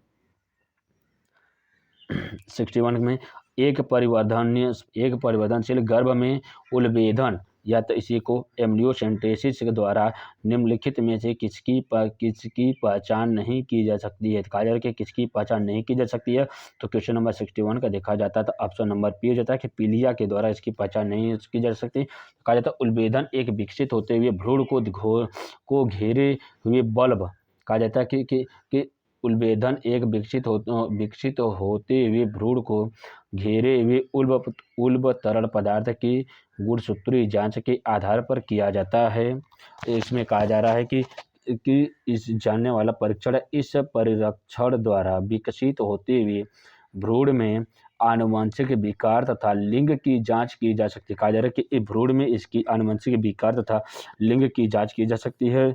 61 में एक परिवर्तनशील गर्भ में उलबेधन या तो इसी को एम्नियोसेंटेसिस के द्वारा निम्नलिखित में से किसकी पहचान नहीं की जा सकती है। कहा जा रहा है कि किसकी पहचान नहीं की जा सकती है। तो क्वेश्चन नंबर 61 का देखा जाता है तो ऑप्शन नंबर पी हो जाता है कि पीलिया के द्वारा इसकी पहचान नहीं की जा सकती। कहा जाता है उलबेधन एक विकसित होते हुए भ्रूण को घेरे हुए बल्ब। कहा जाता है कि उलबेधन एक विकसित होते हुए भ्रूण को घेरे हुए उल्ब तरल पदार्थ की गुणसूत्री जांच के आधार पर किया जाता है। इसमें कहा जा रहा है कि इस जानने वाला परीक्षण इस परीक्षण द्वारा विकसित होते हुए भ्रूण में आनुवंशिक विकार तथा लिंग की जांच की जा सकती है। कहा जा रहा है कि भ्रूण में इसकी आनुवंशिक विकार तथा लिंग की जांच की जा सकती है।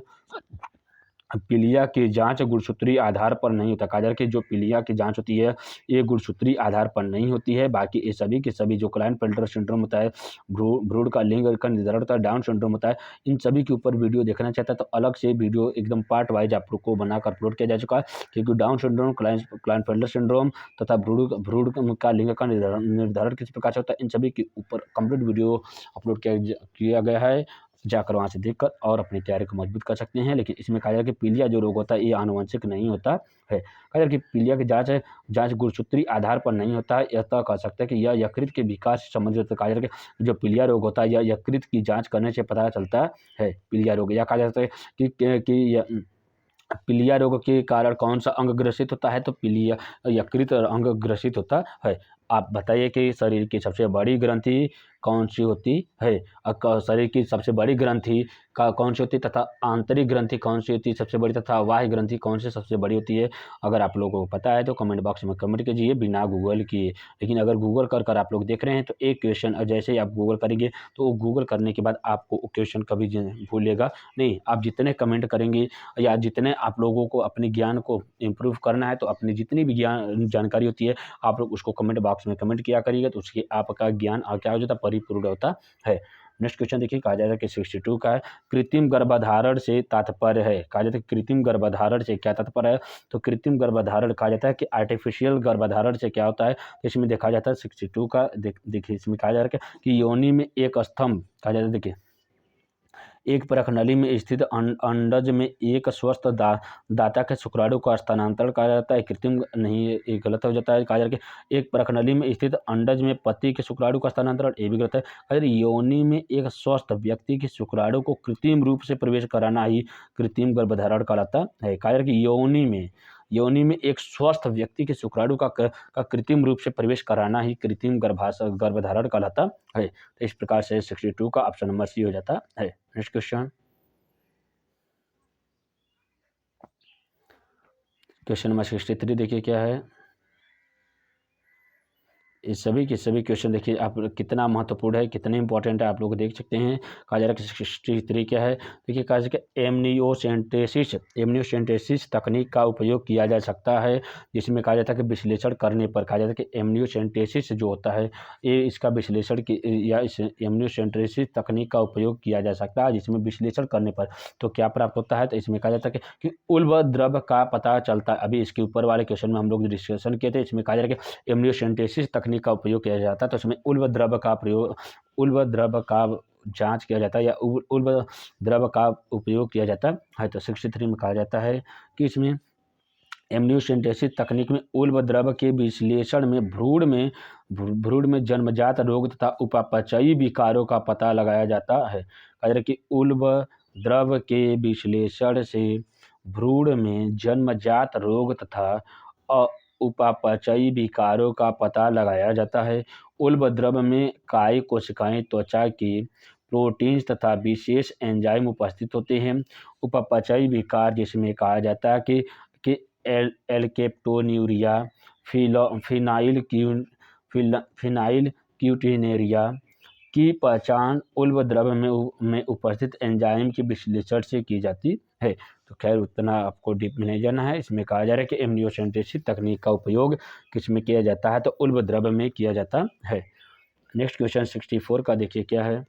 पीलिया की जांच गुणसूत्री आधार पर नहीं होता। कहा जा रहा है कि जो पीलिया की जांच होती है ये गुणसूत्री आधार पर नहीं होती है। बाकी ये सभी के सभी जो क्लाइनफेल्टर सिंड्रोम होता है, भ्रूण का लिंग का निर्धारण होता है, डाउन सिंड्रोम होता है, इन सभी के ऊपर वीडियो देखना चाहता है तो अलग से वीडियो एकदम पार्ट वाइज आप लोग को बनाकर अपलोड किया जा चुका है। क्योंकि डाउन सिंड्रोम, क्लाइनफेल्टर सिंड्रोम तथा भ्रूण का लिंग का निर्धारण किस प्रकार से होता है, इन सभी के ऊपर कंप्लीट वीडियो अपलोड किया गया है। जाकर वहाँ से देखकर और अपनी तैयारी को मजबूत कर सकते हैं। लेकिन इसमें कहा जाए कि पीलिया जो रोग होता है ये आनुवंशिक नहीं होता है। कहा जाए कि पीलिया की जांच गुणसूत्री आधार पर नहीं होता है। यह तय कर सकते हैं कि यह यकृत के विकास से संबंधित होता है। कहा जाए कि जो पीलिया रोग होता है यह यकृत की जांच करने से पता चलता है पीलिया रोग। या कहा जाता है कि पीलिया रोग के कारण कौन सा अंग ग्रसित होता है, तो पीलिया यकृत अंग ग्रसित होता है। आप बताइए कि शरीर की सबसे बड़ी ग्रंथि कौन सी होती है। शरीर की सबसे बड़ी ग्रंथि कौन सी होती है तथा आंतरिक ग्रंथि कौन सी होती है सबसे बड़ी, तथा बाह्य ग्रंथि कौन सी सबसे बड़ी होती है। अगर आप लोगों को पता है तो कमेंट बॉक्स में कमेंट कीजिए बिना गूगल किए। लेकिन अगर गूगल कर आप लोग देख रहे हैं तो एक क्वेश्चन जैसे ही आप गूगल करेंगे तो गूगल करने के बाद आपको क्वेश्चन कभी भूलेगा नहीं। आप जितने कमेंट करेंगे या जितने आप लोगों को अपने ज्ञान को इम्प्रूव करना है तो अपनी जितनी भी जानकारी होती है आप लोग उसको कमेंट बॉक्स में कमेंट किया करिएगा तो उसके आपका ज्ञान क्या हो जाता है, परिपूर्ण होता है। नेक्स्ट क्वेश्चन देखिए कहा जा रहा है कि 62 का है कृत्रिम गर्भधारण से तात्पर्य है। कहा जाता है कृत्रिम गर्भधारण से क्या तात्पर्य है, तो कृत्रिम गर्भधारण कहा जाता है कि आर्टिफिशियल गर्भधारण से क्या होता है। तो इसमें देखा जाता है 62 का देखिए इसमें कहा जा रहा है कि योनि में एक स्तंभ, कहा जाता है देखिए एक परखनली में स्थित अंडज में एक स्वस्थ दाता के शुक्राणु का स्थानांतरण कहा जाता है। कृत्रिम नहीं, ये गलत हो जाता है। कहा जा रहा है कि एक परखनली में स्थित अंडज में पति के शुक्राणु का स्थानांतरण, ये भी गलत है। कहा जा रहा है योनि में एक स्वस्थ व्यक्ति के शुक्राणु को कृत्रिम रूप से प्रवेश कराना ही कृत्रिम गर्भधारण कहलाता है। कहा जा रहा है कि योनि में एक स्वस्थ व्यक्ति के शुक्राणु का कृत्रिम रूप से प्रवेश कराना ही कृत्रिम गर्भधारण कहलाता है। तो इस प्रकार से 62 का ऑप्शन नंबर सी हो जाता है। नेक्स्ट क्वेश्चन नंबर 63 देखिए क्या है। इस सभी के सभी क्वेश्चन देखिए आप कितना महत्वपूर्ण है, कितने इंपॉर्टेंट है, आप लोग देख सकते हैं। कहा जा रहा है कि 63 क्या है, देखिए कहा जा रहा है एमनियोसेंटेसिस तकनीक का उपयोग किया जा सकता है। जिसमें कहा जाता है कि विश्लेषण करने पर, कहा जाता है कि एमनियोसेंटेसिस जो होता है ये इसका विश्लेषण या इस एमनियोसेंटेसिस तकनीक का उपयोग किया जा सकता है। जिसमें विश्लेषण करने पर तो क्या प्राप्त होता है, तो इसमें कहा जाता है कि उल्ब द्रव का पता चलता है। अभी इसके ऊपर वाले क्वेश्चन में हम लोग डिस्कशन किए थे। इसमें कहा जा रहा है कि एमनियोसेंटेसिस तकनीक का उपयोग किया जाता है। तो इसमें उल्ब द्रव का जांच किया जाता है या उल्ब द्रव का उपयोग किया जाता है। तो 63 में कहा जाता है कि इसमें एमनियोसेंटेसिस तकनीक में उल्ब द्रव के विश्लेषण में भ्रूण में जन्मजात रोग तथा उपापचयी विकारों का पता लगाया जाता है। कहा जा रहा है कि उल्ब द्रव के विश्लेषण से भ्रूण में जन्मजात रोग तथा उपापचयी विकारों का पता लगाया जाता है। उल्ब द्रव में कायी कोशिकाएं त्वचा की प्रोटीन्स तथा विशेष एंजाइम उपस्थित होते हैं। उपापचयी विकार जिसमें कहा जाता है कि एल्केप्टोन्यूरिया, फिनाइल क्यूटिनेरिया, की पहचान उल्ब द्रव्य में उपस्थित एंजाइम के विश्लेषण से की जाती है। तो खैर उतना आपको डीप में नहीं जाना है। इसमें कहा जा रहा है कि एमनियोसेंटेसिस तकनीक का उपयोग किस में किया जाता है, तो उल्ब द्रव्य में किया जाता है। नेक्स्ट क्वेश्चन 64 का देखिए क्या है।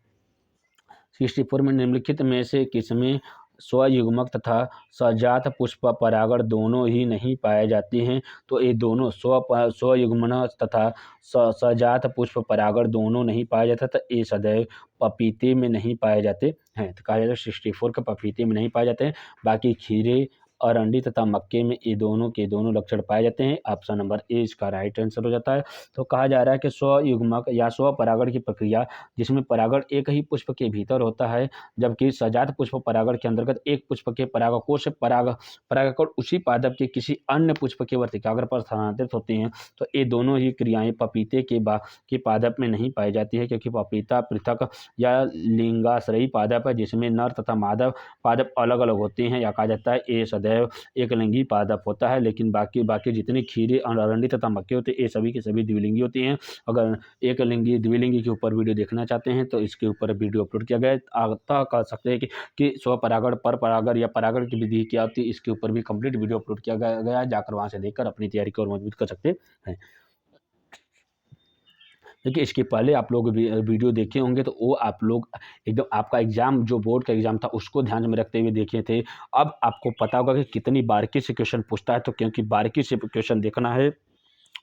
64 में निम्नलिखित में से किसमें स्वयुग्मक तथा सजात पुष्प परागण दोनों ही नहीं पाए जाते हैं, तो ये दोनों स्वयुग्मन तथा सजात पुष्प परागण दोनों नहीं पाए जाते, तो ये सदैव पपीते में नहीं पाए जाते हैं। तो कहा जाता है 64 के पपीते में नहीं पाए जाते हैं, बाकी खीरे, अरंडी तथा मक्के में ये दोनों के दोनों लक्षण पाए जाते हैं। ऑप्शन नंबर ए इसका राइट आंसर हो जाता है। तो कहा जा रहा है कि स्वयुग्मक या स्वपरागण की प्रक्रिया जिसमें परागण एक ही पुष्प के भीतर होता है, जबकि सजात पुष्प परागण के अंतर्गत एक पुष्प के परागकोश से परागकण उसी पादप के किसी अन्य पुष्प के वर्तिकाग्र पर स्थानांतरित होते हैं। तो ये दोनों ही क्रियाएं पपीते के पादप में नहीं पाई जाती है, क्योंकि पपीता पृथक या लिंगाश्रयी पादप है जिसमें नर तथा मादा पादप अलग अलग होते हैं, या कहा जाता है ये सदैव एक लिंगी पादप होता है। लेकिन बाकी जितने खीरे, अरंडी तथा मक्के होते हैं ये सभी के सभी द्विलिंगी होती हैं। अगर एक लिंगी द्विलिंगी के ऊपर वीडियो देखना चाहते हैं तो इसके ऊपर वीडियो अपलोड किया गया है। आता कह सकते हैं कि स्वपरागण, पर परागण या परागण की विधि क्या होती है, इसके ऊपर भी कंप्लीट वीडियो अपलोड किया गया है, जाकर वहां से देखकर अपनी तैयारी को और मजबूत कर सकते हैं। देखिए इसके पहले आप लोग वीडियो देखे होंगे तो वो आप लोग एकदम आपका एग्जाम जो बोर्ड का एग्जाम था उसको ध्यान में रखते हुए देखे थे। अब आपको पता होगा कि कितनी बारीकी से क्वेश्चन पूछता है, तो क्योंकि बारीकी से क्वेश्चन देखना है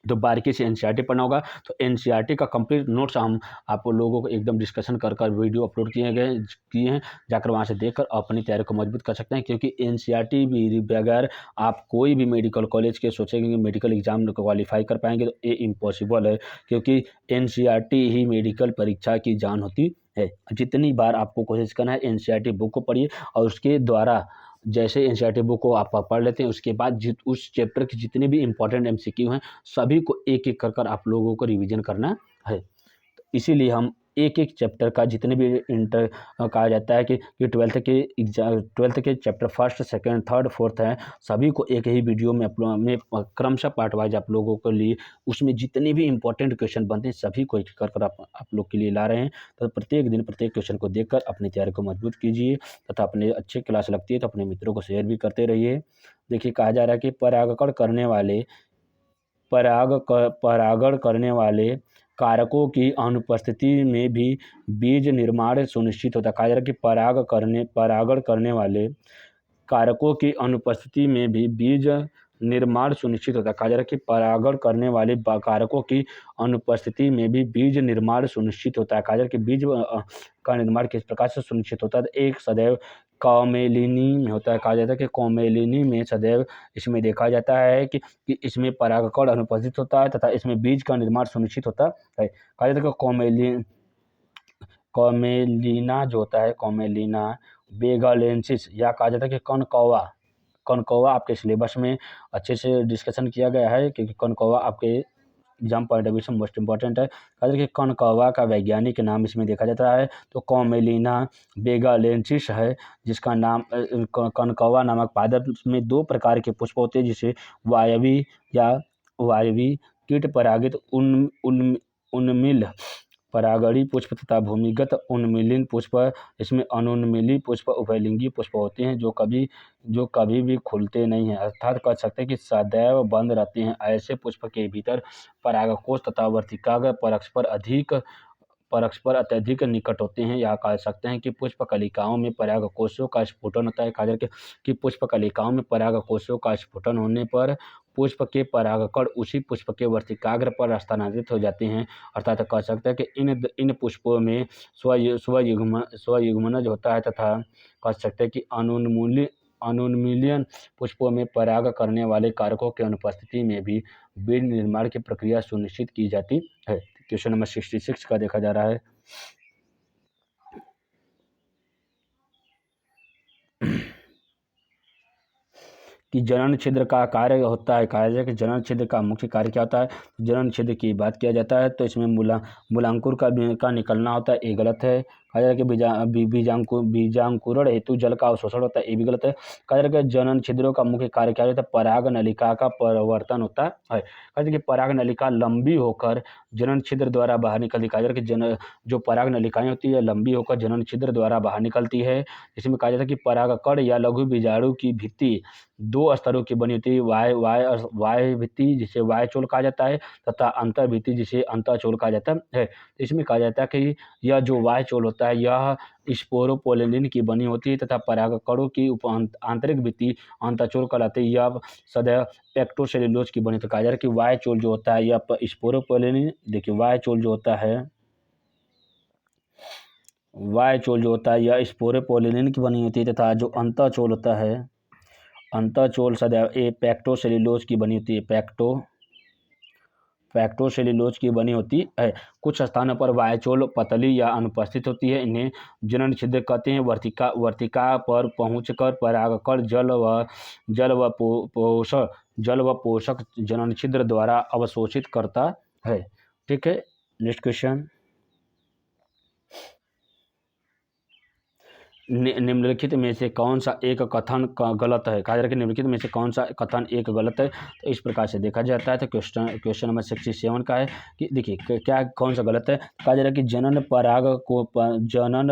तो बारीकी से एनसीईआरटी पढ़ना होगा। तो एनसीईआरटी का कंप्लीट नोट्स हम आप लोगों को एकदम डिस्कशन कर वीडियो अपलोड किए हैं, जाकर वहां से देखकर अपनी तैयारी को मजबूत कर सकते हैं। क्योंकि एनसीईआरटी भी बगैर आप कोई भी मेडिकल कॉलेज के सोचेंगे कि मेडिकल एग्जाम क्वालिफाई कर पाएंगे तो ये इम्पॉसिबल है, क्योंकि एनसीईआरटी ही मेडिकल परीक्षा की जान होती है। जितनी बार आपको कोशिश करना है एनसीईआरटी बुक को पढ़िए, और उसके द्वारा जैसे एनसीईआरटी बुक को आप पढ़ लेते हैं उसके बाद उस चैप्टर के जितने भी इंपॉर्टेंट एमसीक्यू हैं सभी को एक एक कर आप लोगों को रिवीजन करना है। तो इसीलिए हम एक एक चैप्टर का जितने भी इंटर कहा जाता है कि ट्वेल्थ के chapter first, second, third, fourth हैं, सभी को एक ही वीडियो में क्रमशः पार्ट वाइज आप लोगों के लिए उसमें जितने भी इंपॉर्टेंट क्वेश्चन बनते हैं सभी को एक कर आप लोग के लिए ला रहे हैं। तो प्रत्येक दिन प्रत्येक क्वेश्चन को देखकर अपनी तैयारी को मजबूत कीजिए तथा अपने अच्छे क्लास लगती है तो अपने मित्रों को शेयर भी करते रहिए। देखिए कहा जा रहा है कि परागण करने वाले कारकों की अनुपस्थिति में भी बीज निर्माण सुनिश्चित होता है। कहा जा रहा है कि परागण करने वाले कारकों की अनुपस्थिति में भी बीज निर्माण सुनिश्चित होता है। कहा जा रहा है कि परागण करने वाले कारकों की अनुपस्थिति में भी बीज निर्माण सुनिश्चित होता है। कहा जा रहा है कि बीज का निर्माण किस प्रकार से सुनिश्चित होता है, एक सदैव कॉमेलिनी में होता है। कहा जाता है कि कॉमेलिनी में सदैव इसमें देखा जाता है कि इसमें परागकण अनुपस्थित होता है तथा इसमें बीज का निर्माण सुनिश्चित होता है। कहा जाता है कि कॉमेलिना जो होता है, कॉमेलिना बेगालेंसिस, या कहा जाता है कि कनकौवा आपके सिलेबस में अच्छे से डिस्कशन किया गया है, क्योंकि कनकौवा आपके एग्जाम पॉइंट ऑफ व्यू से मोस्ट इंपॉर्टेंट है। कहा जाता है कि कनकौवा का वैज्ञानिक नाम इसमें देखा जाता है तो कॉमेलिना बेगालेंसिस है, जिसका नाम कनकौवा नामक पादप में दो प्रकार के पुष्प होते हैं, जिसे वायवी कीट परागित उन्मिल परागणी पुष्प तथा भूमिगत उन्मिलिन पुष्प, इसमें अनुन्मिली पुष्प उभयलिंगी पुष्प होते हैं जो कभी भी खुलते नहीं हैं, अर्थात कह सकते हैं कि सदैव बंद रहते हैं। ऐसे पुष्प के भीतर परागकोश तथा वर्तिकाग्र परस्पर अत्यधिक निकट होते हैं, या कह सकते हैं कि पुष्प कलिकाओं में परागकोशों का स्फुटन होता है। कहा जाता है कि पुष्प कलिकाओं में परागकोशों का स्फुटन होने पर पुष्प के परागकण उसी पुष्प के वर्तिकाग्र पर स्थानांतरित हो जाते हैं, अर्थात कह सकते हैं कि इन पुष्पों में स्वयुग्मनज होता है, तथा कह सकते हैं कि अनुन्मीलन पुष्पों में पराग करने वाले कारकों की अनुपस्थिति में भी बीज निर्माण की प्रक्रिया सुनिश्चित की जाती है। क्वेश्चन नंबर 66 का देखा जा रहा है। कि जनन छिद्र का कार्य होता है। कहा जाए कि जनन छिद्र का मुख्य कार्य क्या होता है, जनन छिद्र की बात किया जाता है तो इसमें मूलांकुर का निकलना होता है, ये गलत है। कहा जा रहा है कि बीजांकुरण हेतु जल का अवशोषण होता है, ये भी गलत है। कहा जा रहा है कि जनन छिद्रों का मुख्य कार्य क्या होता है, पराग नलिका का परिवर्तन होता है। कहा जा रहा है कि पराग नलिका लंबी होकर जनन छिद्र द्वारा बाहर निकलती है। कहा जा रहा है कि जो पराग नलिकाएं होती है लंबी होकर जनन छिद्र द्वारा बाहर निकलती है। इसमें कहा जाता है कि परागकण या लघु बीजाणु की भित्ति 2 स्तरों की बनी होती है, वाय भित्ति जिसे वायचोल कहा जाता है तथा अंतर भित्ति जिसे अंतःचोल कहा जाता है। इसमें कहा जाता है कि यह जो वायचोल होता है यह स्पोरोपोलिन की बनी होती है तथा परागकणों की आंतरिक भित्ति अंतःचोल कहलाती है। यह सदैव पेक्टोसेलुलोज की बनी होती है। कहा जा रहा है कि वायचोल जो होता है यह स्पोरोपोलिन, देखिए वायचोल जो होता है यह स्पोरोपोलिन की बनी होती है तथा जो अंतःचोल होता है अंतःचोल सदैव पेक्टोसेलुलोज की बनी होती है, पेक्टोसेलुलोज की बनी होती है। कुछ स्थानों पर वायचोल पतली या अनुपस्थित होती है, इन्हें जनन छिद्र कहते हैं। वर्तिका पर पहुंचकर परागकण जल व पोषक जनन छिद्र द्वारा अवशोषित करता है। ठीक है, नेक्स्ट क्वेश्चन, निम्नलिखित में से कौन सा एक कथन गलत है। कहा जा रहा है कि निम्नलिखित में से कौन सा कथन एक गलत है, तो इस प्रकार से देखा जाता है। तो क्वेश्चन नंबर 67 का है कि देखिए क्या कौन सा गलत है। कहा जा रहा है कि जनन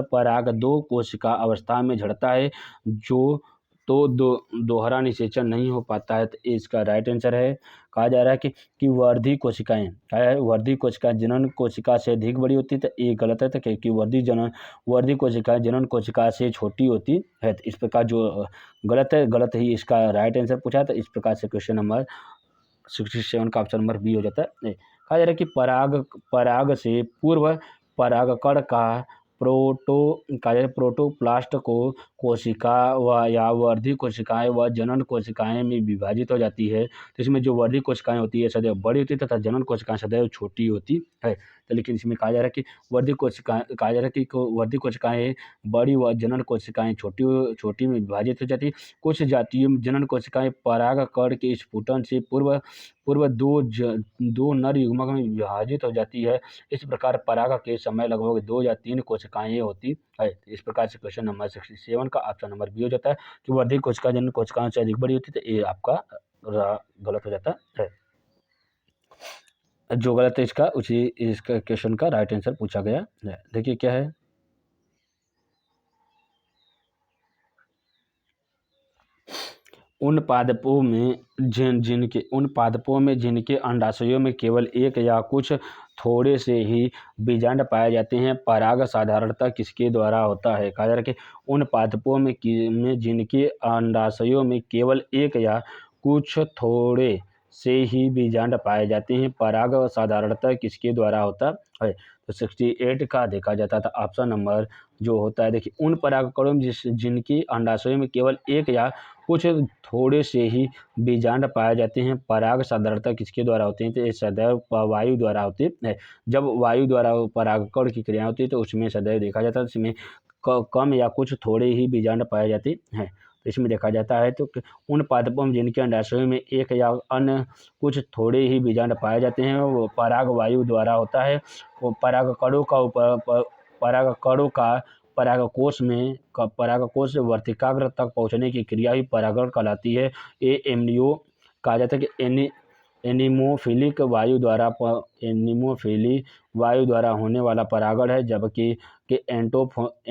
पराग 2 कोशिका अवस्था में झड़ता है जो तो दोहरा निषेचन नहीं हो पाता है, तो इसका राइट आंसर है। कहा जा रहा है कि वर्धी कोशिकाएं, क्या है, वर्धी कोशिकाएं जनन कोशिका से अधिक बड़ी होती है, तो ये गलत है। तो क्योंकि वर्धी कोशिकाएं जनन कोशिका से छोटी होती है, तो इस प्रकार जो गलत ही इसका राइट आंसर पूछा। तो इस प्रकार से क्वेश्चन नंबर 67 का ऑप्शन नंबर बी हो जाता है। कहा जा रहा है कि पराग से पूर्व परागकण का प्रोटोप्लास्ट को कोशिका या वर्धी कोशिकाएं व जनन कोशिकाएं में विभाजित हो जाती है। तो इसमें जो वर्धी कोशिकाएं होती है सदैव बड़ी होती है तथा जनन कोशिकाएं सदैव छोटी होती है। तो लेकिन इसमें कहा जा रहा है कि वर्धी कोशिकाएं बड़ी व जनन कोशिकाएं छोटी में विभाजित हो जाती है। कुछ जातियों में जनन कोशिकाएं परागकण के स्फुटन से पूर्व दो नर युग्मक में विभाजित हो जाती है। इस प्रकार पराग के समय लगभग 2 या 3 कोशिकाएं होती है। इस प्रकार से क्वेश्चन नंबर 67 का ऑप्शन नंबर बी हो जाता है कि वर्धी कोशिका जनन कोशिकाओं से अधिक बड़ी होती है, तो ये आपका गलत हो जाता है। जो गलत है इसका क्वेश्चन का राइट आंसर पूछा गया है। देखिए क्या है, उन पादपों में जिनके अंडाशयों में केवल एक या कुछ थोड़े से ही बीजांड पाए जाते हैं, पराग साधारणतः किसके द्वारा होता है। कहा जा रहा है कि उन पादपों में जिनके अंडाशयों में केवल एक या कुछ थोड़े से ही बीजांड पाए जाते हैं, पराग साधारणतः किसके द्वारा होता है। तो 68 का देखा जाता था ऑप्शन नंबर जो होता है, देखिए उन परागकणों में जिनकी अंडाशयों में केवल एक या कुछ थोड़े से ही बीजांड पाए जाते हैं, पराग साधारणतः किसके द्वारा होते हैं, तो ये सदैव वायु द्वारा होते हैं। जब वायु द्वारा परागकण की क्रिया होती है तो उसमें सदैव देखा जाता है इसमें कम या कुछ थोड़े ही बीजांड पाए जाते हैं। तो इसमें देखा जाता है तो उन पादपों में जिनके अंडाशयों में एक या अन्य कुछ थोड़े ही बीजांड पाए जाते हैं वो पराग वायु द्वारा होता है। वो परागकणों का परागकोश से वर्तिकाग्र तक पहुंचने की क्रिया ही परागण कहलाती है। ये एमनियो कहा जाता है कि एनिमोफिलिक वायु द्वारा होने वाला परागण है, जबकि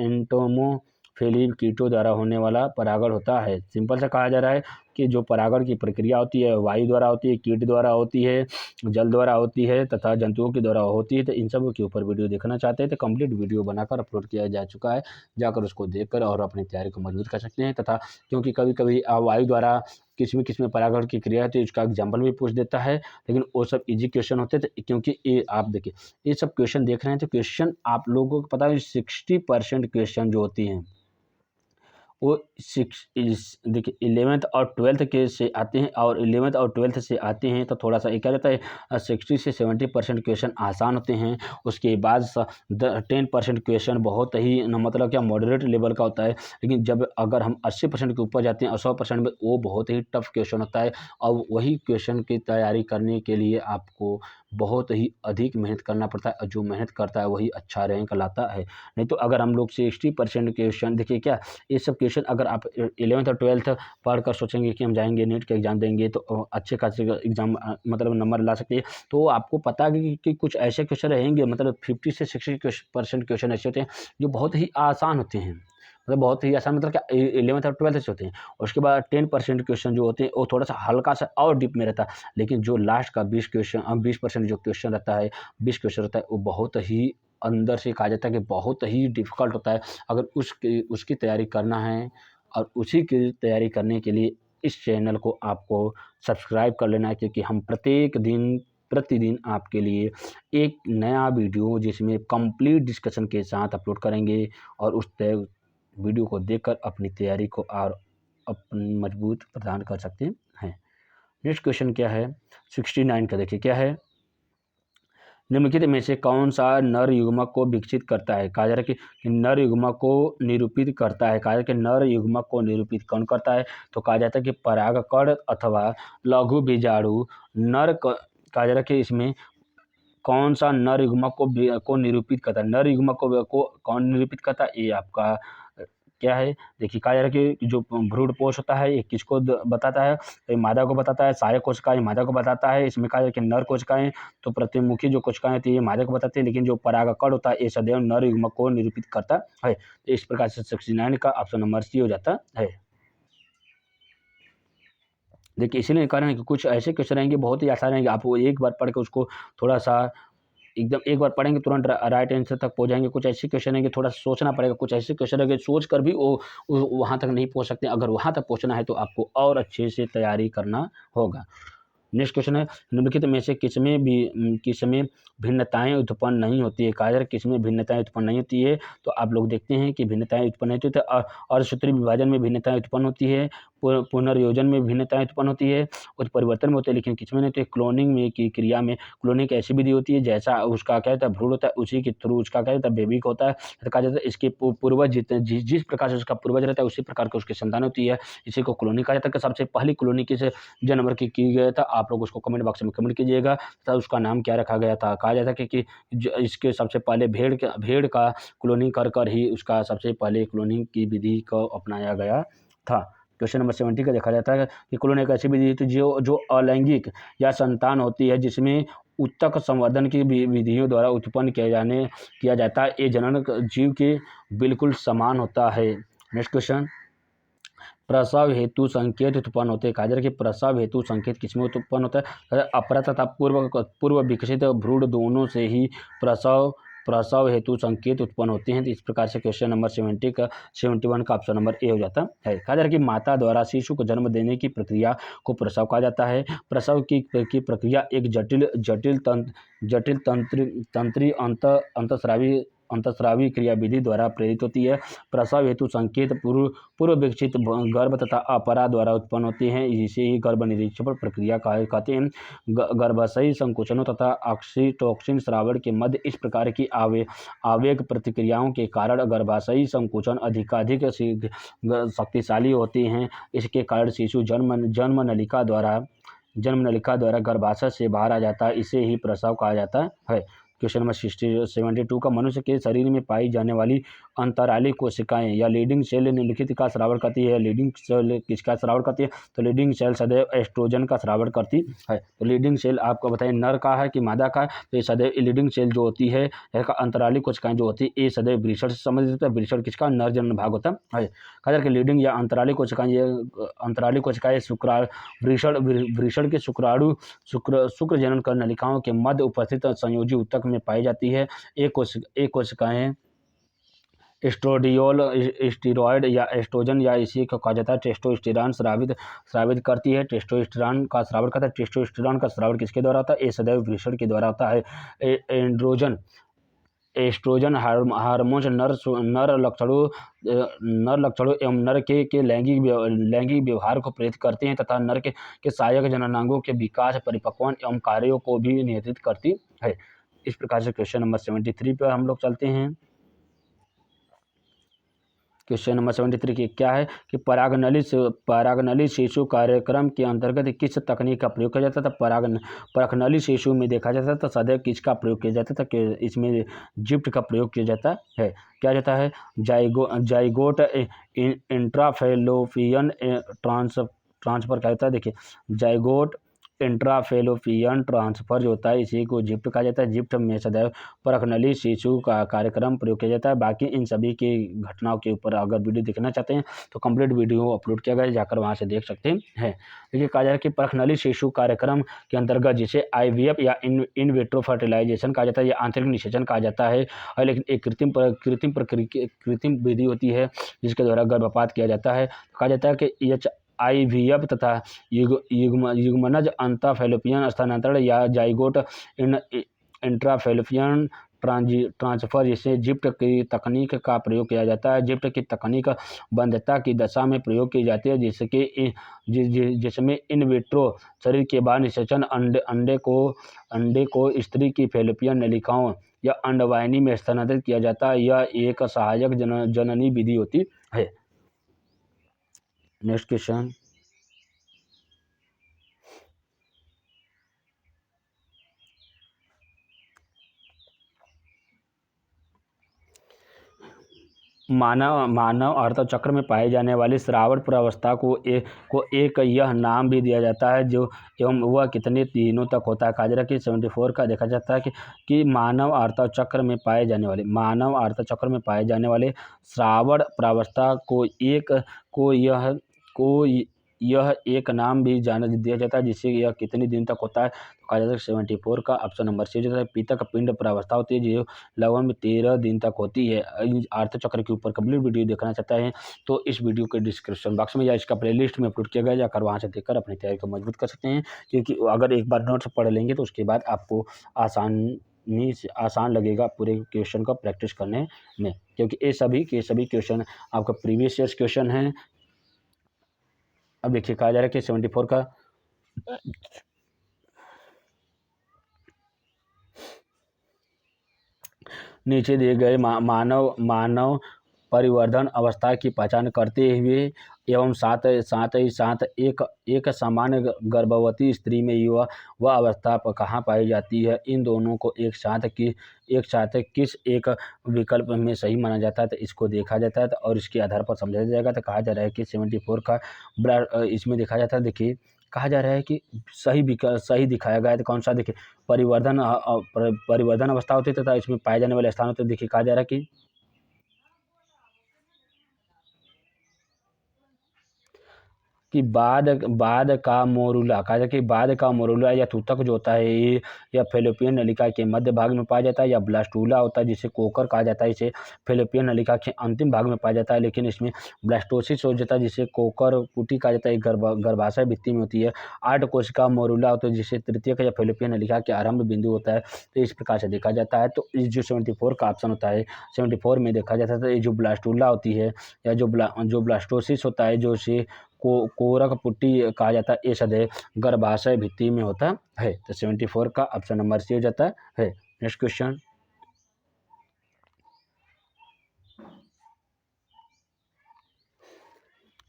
एंटोमोफिली कीटों द्वारा होने वाला परागण होता है। सिंपल सा कहा जा रहा है कि जो परागण की प्रक्रिया होती है वायु द्वारा होती है, कीट द्वारा होती है, जल द्वारा होती है तथा जंतुओं के द्वारा होती है। तो इन सब के ऊपर वीडियो देखना चाहते हैं तो कंप्लीट वीडियो बनाकर अपलोड किया जा चुका है, जाकर उसको देखकर और अपनी तैयारी को मजबूत कर सकते हैं। तथा क्योंकि कभी कभी वायु द्वारा किसमें परागण की क्रिया है तो इसका एग्जाम्पल भी पूछ देता है, लेकिन वो सब इजी क्वेश्चन होते थे। क्योंकि ये आप देखिए ये सब क्वेश्चन देख रहे हैं तो क्वेश्चन आप लोगों को पता है 60% क्वेश्चन जो होती हैं वो देखिए 11th और 12th के से आते हैं, और 11th और 12th से आते हैं तो थोड़ा सा क्या रहता है 60 से 70% क्वेश्चन आसान होते हैं। उसके बाद 10% क्वेश्चन बहुत ही मतलब क्या मॉडरेट लेवल का होता है, लेकिन जब अगर हम 80% के ऊपर जाते हैं और 100% में वो बहुत ही टफ क्वेश्चन होता है। और वही क्वेश्चन की तैयारी करने के लिए आपको बहुत ही अधिक मेहनत करना पड़ता है, और जो मेहनत करता है वही अच्छा रैंक लाता है। नहीं तो अगर हम लोग 60% क्वेश्चन देखिए क्या, ये सब क्वेश्चन अगर आप 11th और 12th पढ़कर सोचेंगे कि हम जाएंगे नीट का एग्ज़ाम देंगे तो अच्छे खासे एग्ज़ाम मतलब नंबर ला सकते हैं, तो आपको पता है कि कुछ ऐसे क्वेश्चन रहेंगे, मतलब 50 से 60% क्वेश्चन ऐसे होते हैं जो बहुत ही आसान होते हैं, मतलब बहुत ही आसान, मतलब क्या 11th और 12th से होते हैं। और उसके बाद 10% क्वेश्चन जो होते हैं वो थोड़ा सा हल्का सा और डीप में रहता है, लेकिन जो लास्ट का 20% जो क्वेश्चन रहता है, 20 क्वेश्चन रहता है, वो बहुत ही अंदर से कहा जाता है कि बहुत ही डिफ़िकल्ट होता है। अगर उसकी तैयारी करना है और उसी की तैयारी करने के लिए इस चैनल को आपको सब्सक्राइब कर लेना है, क्योंकि हम प्रतिदिन आपके लिए एक नया वीडियो जिसमें कंप्लीट डिस्कशन के साथ अपलोड करेंगे, और उस वीडियो को देखकर अपनी तैयारी को और अपनी मजबूत प्रदान कर सकते हैं। नेक्स्ट क्वेश्चन क्या है, 69 का देखिए क्या है, निम्नलिखित में से कौन सा नर युग्मक को विकसित करता है। कहा जा रहा है कि नर युग्मक को निरूपित करता है। कहा जा रहा है कि नर युग्मक को निरूपित कौन करता है, तो कहा जाता है कि परागकण अथवा लघु बीजाणु कहा जा रहा है कि इसमें कौन सा नर युग्मक को निरूपित करता है। नर युग्मक को कौन निरूपित करता है, ये आपका क्या है, देखिए कहा जा रहा है कि जो भ्रूण पोष होता है ये किसको बताता है, तो ये मादा को बताता है। सहायक कोशिकाएं मादा को बताता है। इसमें कहा जा रहा है कि नर कोशिकाएं, तो प्रतिमुखी जो कोशिकाएं होती है ये मादा को बताती है, लेकिन जो परागकण होता है ये सदैव नर युग्मक को निरूपित करता है। तो इस प्रकार से 69 का ऑप्शन नंबर सी हो जाता है। देखिए इसीलिए कारण है कि कुछ ऐसे क्वेश्चन रहेंगे बहुत ही आसान रहेंगे, आप वो एक बार पढ़ के उसको थोड़ा सा एकदम एक बार पढ़ेंगे तुरंत राइट आंसर तक पहुंच जाएंगे। कुछ ऐसे क्वेश्चन है कि थोड़ा सोचना पड़ेगा, कुछ ऐसे क्वेश्चन है कि सोच कर भी वो वहाँ तक नहीं पहुंच सकते। अगर वहाँ तक पहुंचना है तो आपको और अच्छे से तैयारी करना होगा। नेक्स्ट क्वेश्चन है, निम्नलिखित में से किसमें भिन्नताएं उत्पन्न नहीं होती है। कहा जा रहा है किसमें भिन्नताएं उत्पन्न नहीं होती है, तो आप लोग देखते हैं कि भिन्नताएं उत्पन्न नहीं होती है। अर्धसूत्री विभाजन में भिन्नताएं उत्पन्न होती है, पुनर्योजन में भिन्नताएं उत्पन्न होती है, उत्परिवर्तन में होती है, लेकिन किसमें नहीं होती है। क्लोनिंग में की क्रिया में क्लोनिंग ऐसी विधि होती है जैसा उसका क्या होता है भ्रूण होता है उसी के थ्रू उसका क्या होता है बेबी होता है। तो कहा जाता है इसके पूर्वज जितने जिस प्रकार से उसका पूर्वज रहता है उसी प्रकार की उसकी संतान होती है, इसी को क्लोनिंग कहा जाता है। कि सबसे पहली क्लोनिंग किस जनवरी की गया था, आप लोग उसको कमेंट बॉक्स में कमेंट कीजिएगा तथा उसका नाम क्या रखा गया था। कहा जाता है कि इसके सबसे पहले भेड़ का क्लोनिंग कर ही उसका सबसे पहले क्लोनिंग की विधि को अपनाया गया था। क्वेश्चन नंबर 70 का देखा जाता है कि क्लोनिंग एक ऐसी विधि थी जो अलैंगिक या संतान होती है जिसमें उत्तक संवर्धन की विधियों द्वारा उत्पन्न किया जाता है। ये जनन जीव के बिल्कुल समान होता है। नेक्स्ट क्वेश्चन, प्रसव हेतु संकेत उत्पन्न होते हैं। कहा जा रहा है कि प्रसव हेतु संकेत किसमें उत्पन्न होता है, अपरा तथा पूर्व विकसित भ्रूण दोनों से ही प्रसव हेतु संकेत उत्पन्न होते हैं। तो इस प्रकार से क्वेश्चन नंबर 71 का ऑप्शन नंबर ए हो जाता है। कहा जा रहा है कि माता द्वारा शिशु को जन्म देने की प्रक्रिया को प्रसव कहा जाता है। प्रसव की प्रक्रिया एक जटिल तंत्री अंतःस्रावी क्रियाविधि द्वारा प्रेरित होती है। प्रसव हेतु संकेत पूर्व विकसित गर्भ तथा अपरा द्वारा उत्पन्न होते हैं, इसे ही गर्भ निरीक्षण प्रक्रिया कहते हैं। गर्भाशयी संकुचनों तथा ऑक्सीटोसिन श्रावण के मध्य इस प्रकार की आवेग प्रतिक्रियाओं के कारण गर्भाशयी संकुचन अधिकाधिक शक्तिशाली होते हैं। इसके कारण शिशु जन्म नलिका द्वारा गर्भाशय से बाहर आ जाता है, इसे ही प्रसव कहा जाता है। क्वेश्चन नंबर 72 का, मनुष्य के शरीर में पाई जाने वाली अंतराली कोशिकाएं या लीडिंग सेल निम्नलिखित का स्रावण करती है। लीडिंग सेल किसका स्रावण करती है, तो लीडिंग सेल सदैव एस्ट्रोजन का स्रावण करती है। तो लीडिंग सेल आपको बताइए नर का है कि मादा का है, तो ये सदैव लीडिंग सेल जो होती है अंतराली कोशिकाएं जो होती है ये सदैव वृषण से संबंधित होता है। वृषण किसका, नर जनन भाग होता है। खासकर के लीडिंग या अंतराली कोशिकाएं वृषण के शुक्र जनन कर नलिकाओं के मध्य उपस्थित संयोजी ऊतक में पाई जाती है। एक कोशिकाएं स्टीरॉयड या एस्ट्रोजन या इसी को कहा जाता है टेस्टोस्टेरॉन स्रावित करती है। टेस्टोस्टेरॉन का स्रावण करता है। टेस्टोस्टेरॉन का स्रावण किसके द्वारा होता है, ये सदैव वृषण के द्वारा होता है। एस्ट्रोजन हार्मोन्स नर लक्षणों एवं नर के लैंगिक व्यवहार को प्रेरित करते हैं तथा नर के सहायक जननांगों के विकास, परिपक्वन एवं कार्यों को भी नियंत्रित करती है। इस प्रकार से क्वेश्चन नंबर 73 पर हम लोग चलते हैं। क्वेश्चन नंबर 73 की क्या है कि परागनली शिशु कार्यक्रम के अंतर्गत किस तकनीक का प्रयोग किया जाता था। परागनली शिशु में देखा जाता था सदैव किसका प्रयोग किया जाता था कि इसमें जिप्ट का प्रयोग किया जाता है। क्या जाता है जाइगोट इंट्राफेलोपियन ट्रांसफर क्या होता है। देखिए जाइगोट इंट्राफेलोपियन ट्रांसफर जो होता है इसी को जिप्ट कहा जाता है। जिप्ट में सदैव परखनली शिशु का कार्यक्रम प्रयोग किया जाता है। बाकी इन सभी की घटनाओं के ऊपर अगर वीडियो देखना चाहते हैं तो कंप्लीट वीडियो अपलोड किया गया है, जाकर वहां से देख सकते हैं। देखिए कहा जा रहा है कि परखनली शिशु कार्यक्रम के अंतर्गत जिसे IVF या इन विट्रो फर्टिलाइजेशन कहा जाता है या आंतरिक निषेचन कहा जाता है, और लेकिन एक कृत्रिम विधि होती है जिसके द्वारा गर्भपात किया जाता है। कहा जाता है कि IVF तथा युग्मनज अंतःफैलोपियन स्थानांतरण या जाइगोट इंट्राफैलोपियन ट्रांसफर जिसे जिप्ट की तकनीक का प्रयोग किया जाता है। जिप्ट की तकनीक बंध्यता की दशा में प्रयोग की जाती है जिसमें इन विट्रो शरीर के बाहर निषेचन अंडे को स्त्री की फैलोपियन नलिकाओं या अंडवाहिनी में स्थानांतरित किया जाता है। यह एक सहायक जननी विधि होती है। नेक्स्ट क्वेश्चन, मानव अर्थ चक्र में पाए जाने वाली श्रावण प्रावस्था को एक यह नाम भी दिया जाता है जो एवं वह कितने दिनों तक होता है। काजरा की 74 का देखा जाता है कि मानव अर्थ चक्र में पाए जाने वाले श्रावण प्रावस्था को यह एक नाम भी दिया जाता है जिससे यह कितने दिन तक होता है। तो कहा जाता है 74 का ऑप्शन नंबर सी जो है पीतक पिंड प्रावस्था होती है जो लगभग में 13 दिन तक होती है। अर्थ चक्र के ऊपर कंप्लीट वीडियो देखना चाहता है तो इस वीडियो के डिस्क्रिप्शन बॉक्स में या इसका प्लेलिस्ट में अपलोड किया गया, जाकर वहां से देखकर अपनी तैयारी को मजबूत कर सकते हैं। क्योंकि अगर एक बार नोट्स पढ़ लेंगे तो उसके बाद आपको आसान लगेगा पूरे क्वेश्चन का प्रैक्टिस करने में, क्योंकि ये सभी क्वेश्चन आपका प्रीवियस ईयर क्वेश्चन है। अब देखिए कहा जा रहा है कि 74 का नीचे दिए गए मानव परिवर्धन अवस्था की पहचान करते हुए एवं साथ ही साथ एक सामान्य गर्भवती स्त्री में वह अवस्था कहाँ पाई जाती है। इन दोनों को एक साथ किस एक विकल्प में सही माना जाता है तो इसको देखा जाता है और इसके आधार पर समझा जाएगा। तो कहा जा रहा है कि 74 का इसमें देखा जाता है। देखिए कहा जा रहा है कि सही दिखाया गया है। तो कौन सा देखिए परिवर्धन अवस्था होती है तथा इसमें पाए जाने वाले स्थान होते हैं। देखिए कहा जा रहा है कि बाद का मोरूला कहा जाए कि बाद का मोरूला या तुतक जो होता है या फेलोपियन नलिका के मध्य भाग में पाया जाता है, या ब्लास्टूला होता है जिसे कोकर कहा जाता है, इसे फेलोपियन नलिका के अंतिम भाग में पाया जाता है। लेकिन इसमें ब्लास्टोसिस हो जाता है जिसे कोकर पुटी कहा जाता है, गर्भाशय भित्ति में होती है। 8 कोशिका मोरूला होता है जिसे तृतीयक या फेलोपियन नलिका के आरंभ बिंदु होता है। तो इस प्रकार से देखा जाता है। तो इस जो 74 का ऑप्शन होता है 74 में देखा जाता है तो ये जो ब्लास्टूला होती है या जो ब्लास्टोसिस होता है जो इसे कोरक पुट्टी कहा जाता है, ये सदैव गर्भाशय भित्ति में होता है। तो 74 का ऑप्शन नंबर सी हो जाता है। नेक्स्ट क्वेश्चन,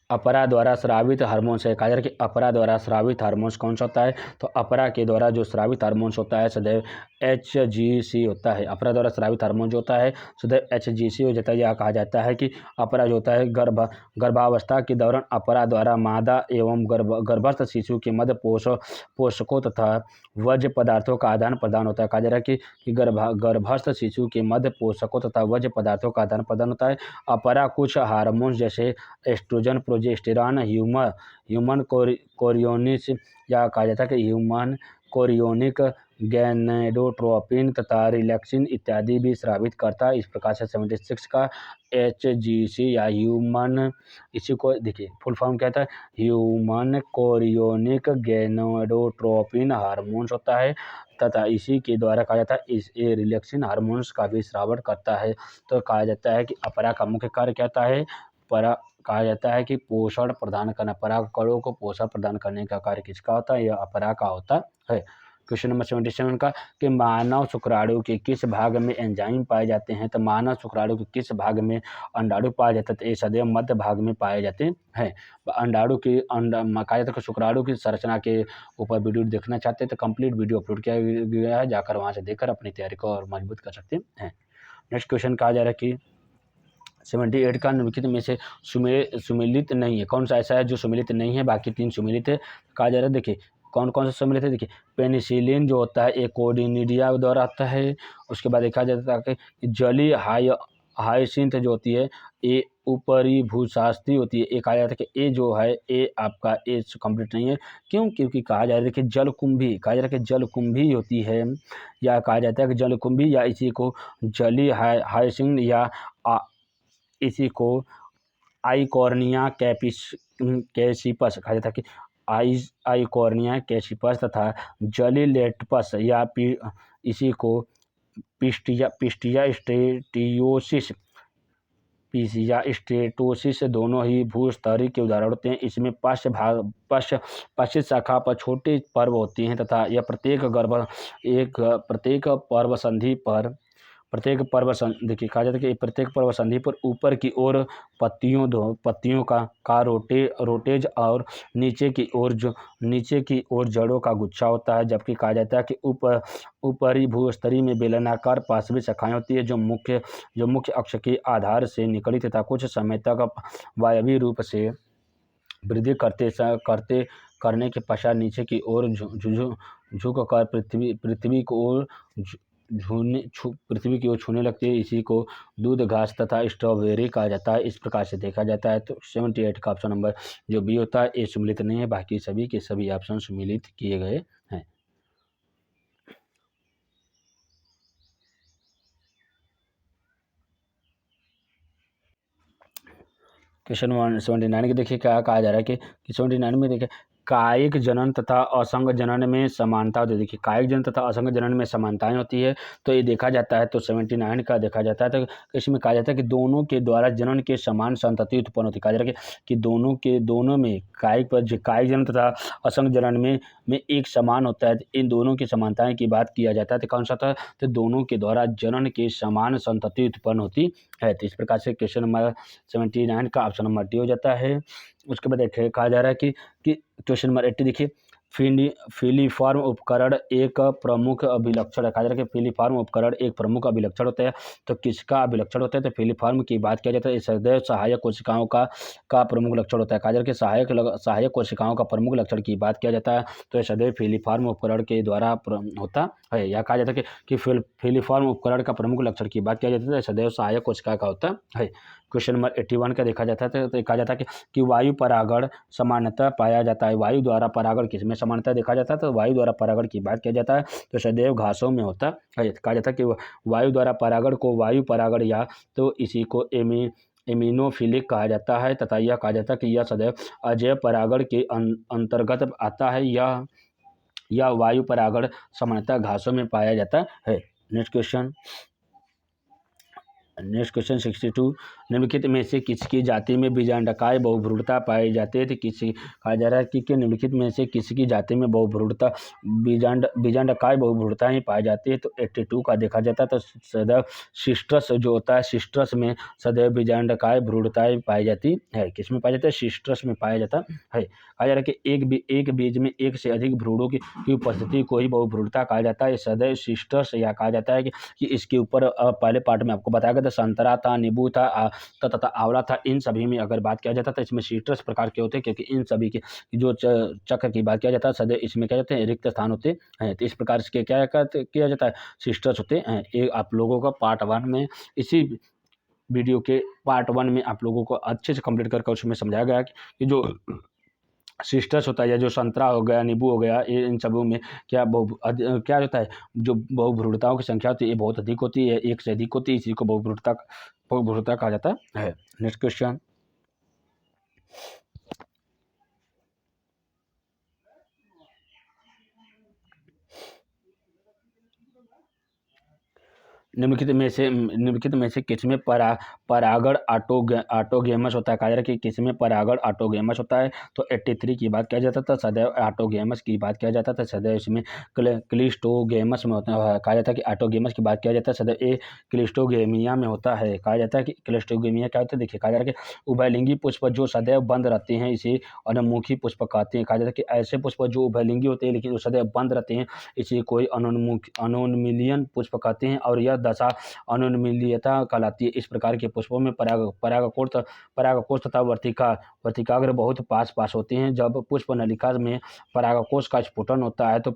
अपरा द्वारा स्रावित हार्मोन्स है। कहा जा रहा है कि अपरा द्वारा स्रावित हार्मोन्स कौन सा होता है। तो अपरा के द्वारा जो स्रावित हार्मोन्स होता है सदैव HGC होता है। अपरा द्वारा स्रावित हार्मोन जो होता है सदैव HGC हो जाता है। यह कहा जाता है कि अपरा जो होता है गर्भावस्था के दौरान अपरा द्वारा मादा एवं गर्भस्थ शिशु के मध्य पोषकों तथा वज्र पदार्थों का आदान प्रदान होता है। कहा जा रहा है कि गर्भस्थ शिशु के मध्य पोषकों तथा वज्र पदार्थों का आदान प्रदान होता है। अपरा कुछ हार्मोन्स जैसे एस्ट्रोजन, प्रोजेस्टेरॉन, ह्यूमन कोरियोनिस या कहा जाता है कि ह्यूमन कोरियोनिक गैनेडोट्रोपिन तथा रिलैक्सिन इत्यादि भी स्रावित करता है। इस प्रकार से 76 का HGC या ह्यूमन, इसी को देखिए फुल फॉर्म क्या था, ह्यूमन कोरियोनिक गैनेडोट्रोपिन हार्मोन्स होता है तथा इसी के द्वारा कहा जाता है ये रिलैक्सिन हार्मोन्स का भी स्रावण करता है। तो कहा जाता है कि अपरा का मुख्य कार्य क्या होता है, कहा जाता है कि पोषण प्रदान करना, पराग कणों को पोषण प्रदान करने का कार्य किसका होता है, यह अपरा का होता है। क्वेश्चन नंबर 77 का कि मानव शुक्राणु के किस भाग में एंजाइम पाए जाते हैं। तो मानव शुक्राणु के किस भाग में अंडाणु पाया जाता है। तो ये सदैव मध्य भाग में पाए जाते हैं। अंडाणु की कहा जाता है कि शुक्राणु की संरचना के ऊपर वीडियो देखना चाहते हैं तो कंप्लीट वीडियो अपलोड किया गया है, जाकर वहाँ से देखकर अपनी तैयारी को और मजबूत कर सकते हैं। नेक्स्ट क्वेश्चन कहा जा रहा है कि 78 का निम्नलिखित में से सुमेलित नहीं है। कौन सा ऐसा है जो सुमेलित नहीं है, बाकी 3 सुमेलित है। कहा जा रहा है देखिए कौन कौन सा सम्मिलित है। देखिए पेनिसिलिन जो होता है एक कोडिनिडिया द्वारा आता है। उसके बाद देखा जाता है कि जली हाइसिंथ जो होती है ये ऊपरी भूशास्त्री होती है। एक कहा जाता है कि ए जो है ए आपका ए कंप्लीट नहीं है। क्यों? क्योंकि कहा जा रहा है कि जलकुंभी, कहा जा रहा है कि जलकुंभी होती है, या कहा जाता है कि जलकुंभी, या इसी को जली हाइसिंथ, या इसी को आइकॉर्निया कैसिपस कहा जाता है कि आइकॉर्निया कैसिपस तथा जलीलेटपस या इसी को पिस्टिया स्टेटोसिस दोनों ही भूस्तरीय के उदाहरण होते हैं। इसमें पश्चिम शाखा पर छोटे पर्व होती हैं तथा यह देखिए कहा जाता है कि प्रत्येक पर्व संधि पर ऊपर की ओर पत्तियों का रोटेज और नीचे की ओर जड़ों का गुच्छा होता है। जबकि कहा जाता है कि ऊपरी भूस्तरीय में बेलनाकार पार्श्विक शाखाएं होती है जो मुख्य अक्ष के आधार से निकली तथा कुछ समय तक वायवीय रूप से वृद्धि करने के पश्चात नीचे की ओर झुक कर पृथ्वी की ओर छूने लगती है। इसी को दूध घास तथा स्ट्रॉबेरी कहा जाता है। इस प्रकार से देखा जाता है। तो 78 का ऑप्शन नंबर जो बी होता है ये सम्मिलित नहीं है, बाकी सभी के सभी ऑप्शन सम्मिलित किए गए हैं। क्वेश्चन 179 के देखिए क्या कहा जा रहा है कि 79 में देखिए कायिक जनन तथा असंग जनन में समानता होती है। देखिए कायिक जनन तथा असंग जनन में समानताएं होती है तो ये देखा जाता है। तो 79 का देखा जाता है तो इसमें कहा जाता है कि दोनों के द्वारा जनन के समान संतति उत्पन्न होती है। कहा जा रहा है कि दोनों में कायिक जनन तथा असंग जनन में एक समान होता है। इन दोनों की समानताएं की बात किया जाता है तो कौन सा था। तो दोनों के द्वारा जनन के समान संतति उत्पन्न होती है। तो इस प्रकार से क्वेश्चन नंबर 79 का ऑप्शन नंबर डी हो जाता है। उसके बाद देखिए कहा जा रहा है कि क्वेश्चन नंबर 80 देखिए फिलीफॉर्म उपकरण एक प्रमुख अभिलक्षण है। कहा जा रहा है कि फिलीफॉर्म उपकरण एक प्रमुख अभिलक्षण होता है। तो किसका अभिलक्षण होता है। तो फिलीफॉर्म की बात किया जाता है सदैव सहायक कोशिकाओं का प्रमुख लक्षण होता है। कहा जा रहा है कि सहायक कोशिकाओं का प्रमुख लक्षण की बात किया जाता है तो यह सदैव फिलीफॉर्म उपकरण के द्वारा होता है। या कहा जाता है कि फिलीफॉर्म उपकरण का प्रमुख लक्षण की बात किया जाता है सदैव सहायक कोशिका का होता है। क्वेश्चन नंबर 81 का देखा जाता है तो कहा जाता है कि वायु परागण समानता पाया जाता है। वायु द्वारा परागण किसमें समानता देखा जाता है। तो वायु द्वारा परागण की बात किया जाता है तो सदैव घासों में होता है। कहा जाता है कि वायु द्वारा परागण को वायु परागण या तो इसी को एमिनोफिलिक कहा जाता है तथा यह कहा जाता है कि यह सदैव अजैव परागण के अंतर्गत आता है। यह वायु परागण समानता घासों में पाया जाता है। नेक्स्ट क्वेश्चन 62 निम्नलिखित में से किसकी जाति में बीजांडकाय बहुभ्रूणता पाई जाती है। तो किसी कहा जा रहा है कि निम्नलिखित में से किसकी जाति में बहुभ्रूणता बीजांडकाय बहुभ्रूणता ही पाई जाती है। तो 82 का देखा जाता है तो सदैव सिस्टस जो होता है सिस्टस में सदैव बीजांडकाय भ्रूणताएं पाई जाती है। किस में पाया जाता है। सिस्टस में पाया जाता है। कहा जा रहा है कि एक बीज में एक से अधिक भ्रूणों की उपस्थिति को ही बहुभ्रूणता कहा जाता है। सदैव सिस्टस या कहा जाता है कि इसके ऊपर पहले पार्ट में आपको बताया गया था संतरा था, नींबू था तथा आंवला था। इन सभी में अगर बात किया जाता है तो इसमें सिट्रस प्रकार के होते हैं क्योंकि इन सभी के जो चक्र की बात किया जाता है सदैव इसमें क्या जाते हैं रिक्त स्थान होते हैं। तो इस प्रकार से क्या किया जाता है सिट्रस होते हैं। ये आप लोगों का पार्ट 1 में इसी वीडियो के पार्ट 1 में आप लोगों को अच्छे से कंप्लीट करके उसमें समझाया गया कि जो सिस्टस होता है या जो संतरा हो गया, नींबू हो गया, इन सबों में क्या होता है जो बहुभ्रूणताओं की संख्या होती है ये बहुत अधिक होती है, एक से अधिक होती है। इसी को बहुभ्रूणता कहा जाता है। नेक्स्ट क्वेश्चन निम्नलिखित में से किसमें परागण ऑटोगैमस होता है? कहा जा रहा है कि किसमें परागण ऑटोगैमस होता है? तो 83 की बात किया जाता था, सदैव ऑटोगैमस की बात किया जाता था, सदैव इसमें क्लिस्टोगैमस में होता है। कहा जाता है कि ऑटोगैमस की बात किया जाता है, सदैव ए क्लिस्टोगेमिया में होता है। कहा जाता है कि क्लिस्टोगेमिया क्या होता है? देखिए, कहा जा रहा है कि उभयलिंगी पुष्प जो सदैव बंद रहते हैं इसे अनमुखी पुष्प कहते हैं। कहा जाता है कि ऐसे पुष्प जो उभयलिंगी होते हैं लेकिन जो सदैव बंद रहते हैं इसे कोई अनोन्मिलियन पुष्प कहते हैं, और यह दशा अनोन्मिलियता कहलाती है। इस प्रकार के पुष्पों में परागकोश तथा वर्तिकाग्र बहुत पास पास होते हैं। जब पुष्प नलिका में परागकोश का स्फुटन होता है तो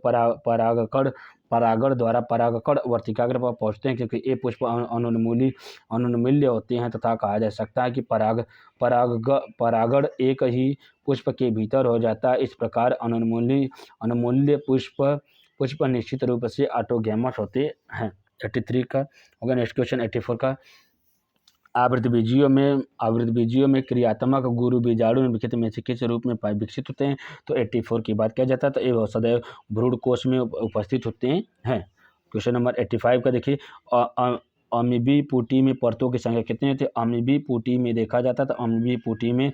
परागण द्वारा परागकण वर्तिकाग्र पर पहुंचते हैं, क्योंकि ये पुष्प अनोन्मिल्य होते हैं, तथा कहा जा सकता है कि परागण एक ही पुष्प के भीतर हो जाता है। इस प्रकार अनमूल्य पुष्प निश्चित रूप से ऑटोगैमस होते हैं। 83 का हो गया। नेक्स्ट क्वेश्चन 84 का, आवृतबीजियों में क्रियात्मक गुरु बीजाणु निम्नलिखित में से किस रूप में विकसित होते हैं? तो 84 की बात किया जाता है, तो ये सदैव भ्रूण कोश में उपस्थित होते हैं। क्वेश्चन नंबर 85 का देखिए, अमीबी पुटी में परतों की संख्या कितनी होती है? अमीबी पुटी में देखा जाता है तो अमीबी पुटी में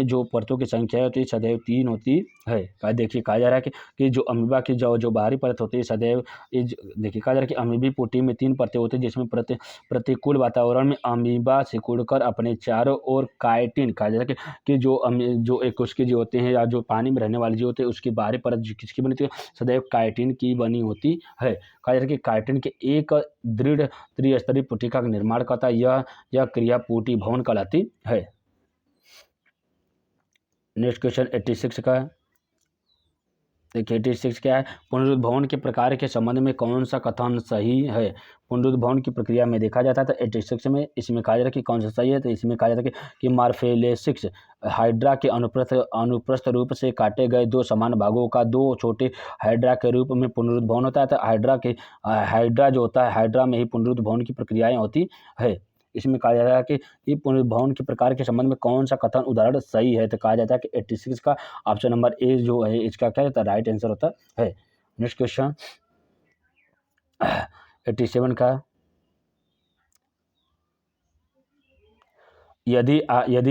जो परतों की संख्या होती है सदैव 3 होती है। देखिए, कहा जा रहा है कि जो अमीबा की जो बाहरी परत होती है सदैव देखिए, कहा जा रहा है कि अमीबी पुटी में 3 परतें होती है, जिसमें प्रतिकूल वातावरण में अमीबा सिकुड़कर अपने चारों ओर काइटिन, कहा जा रहा है कि जो एक उसके जो होते हैं या जो पानी में रहने वाले जो होते हैं उसकी बाहरी परत किसकी बनी होती है? सदैव काइटिन की बनी होती है। कहा जा रहा है कि काइटिन के एक दृढ़ त्रिस्तरीय पुटिका का निर्माण करता है। यह क्रिया पुटी भवन कहलाती है। नेक्स्ट क्वेश्चन 86 का देखिए, 86 क्या है? पुनरुद्भवन के प्रकार के संबंध में कौन सा कथन सही है? पुनरुद्भवन की प्रक्रिया में देखा जाता है तो 86 में इसमें कहा जाता है कि कौन सा सही है? तो इसमें कहा जाता है कि मार्फेलेसिक्स हाइड्रा के अनुप्रस्थ रूप से काटे गए दो समान भागों का दो छोटे हाइड्रा के रूप में पुनरुद्भवन होता है। तो हाइड्रा जो होता है, हाइड्रा में ही पुनरुद्भवन की प्रक्रियाएं होती है। इसमें कहा जाता है कि पुनरुद्भवन के प्रकार के संबंध में कौन सा कथन उदाहरण सही है? तो कहा जाता है कि 86 का ऑप्शन नंबर ए जो है इसका क्या होता है? राइट आंसर होता है। नेक्स्ट क्वेश्चन 87 का, यदि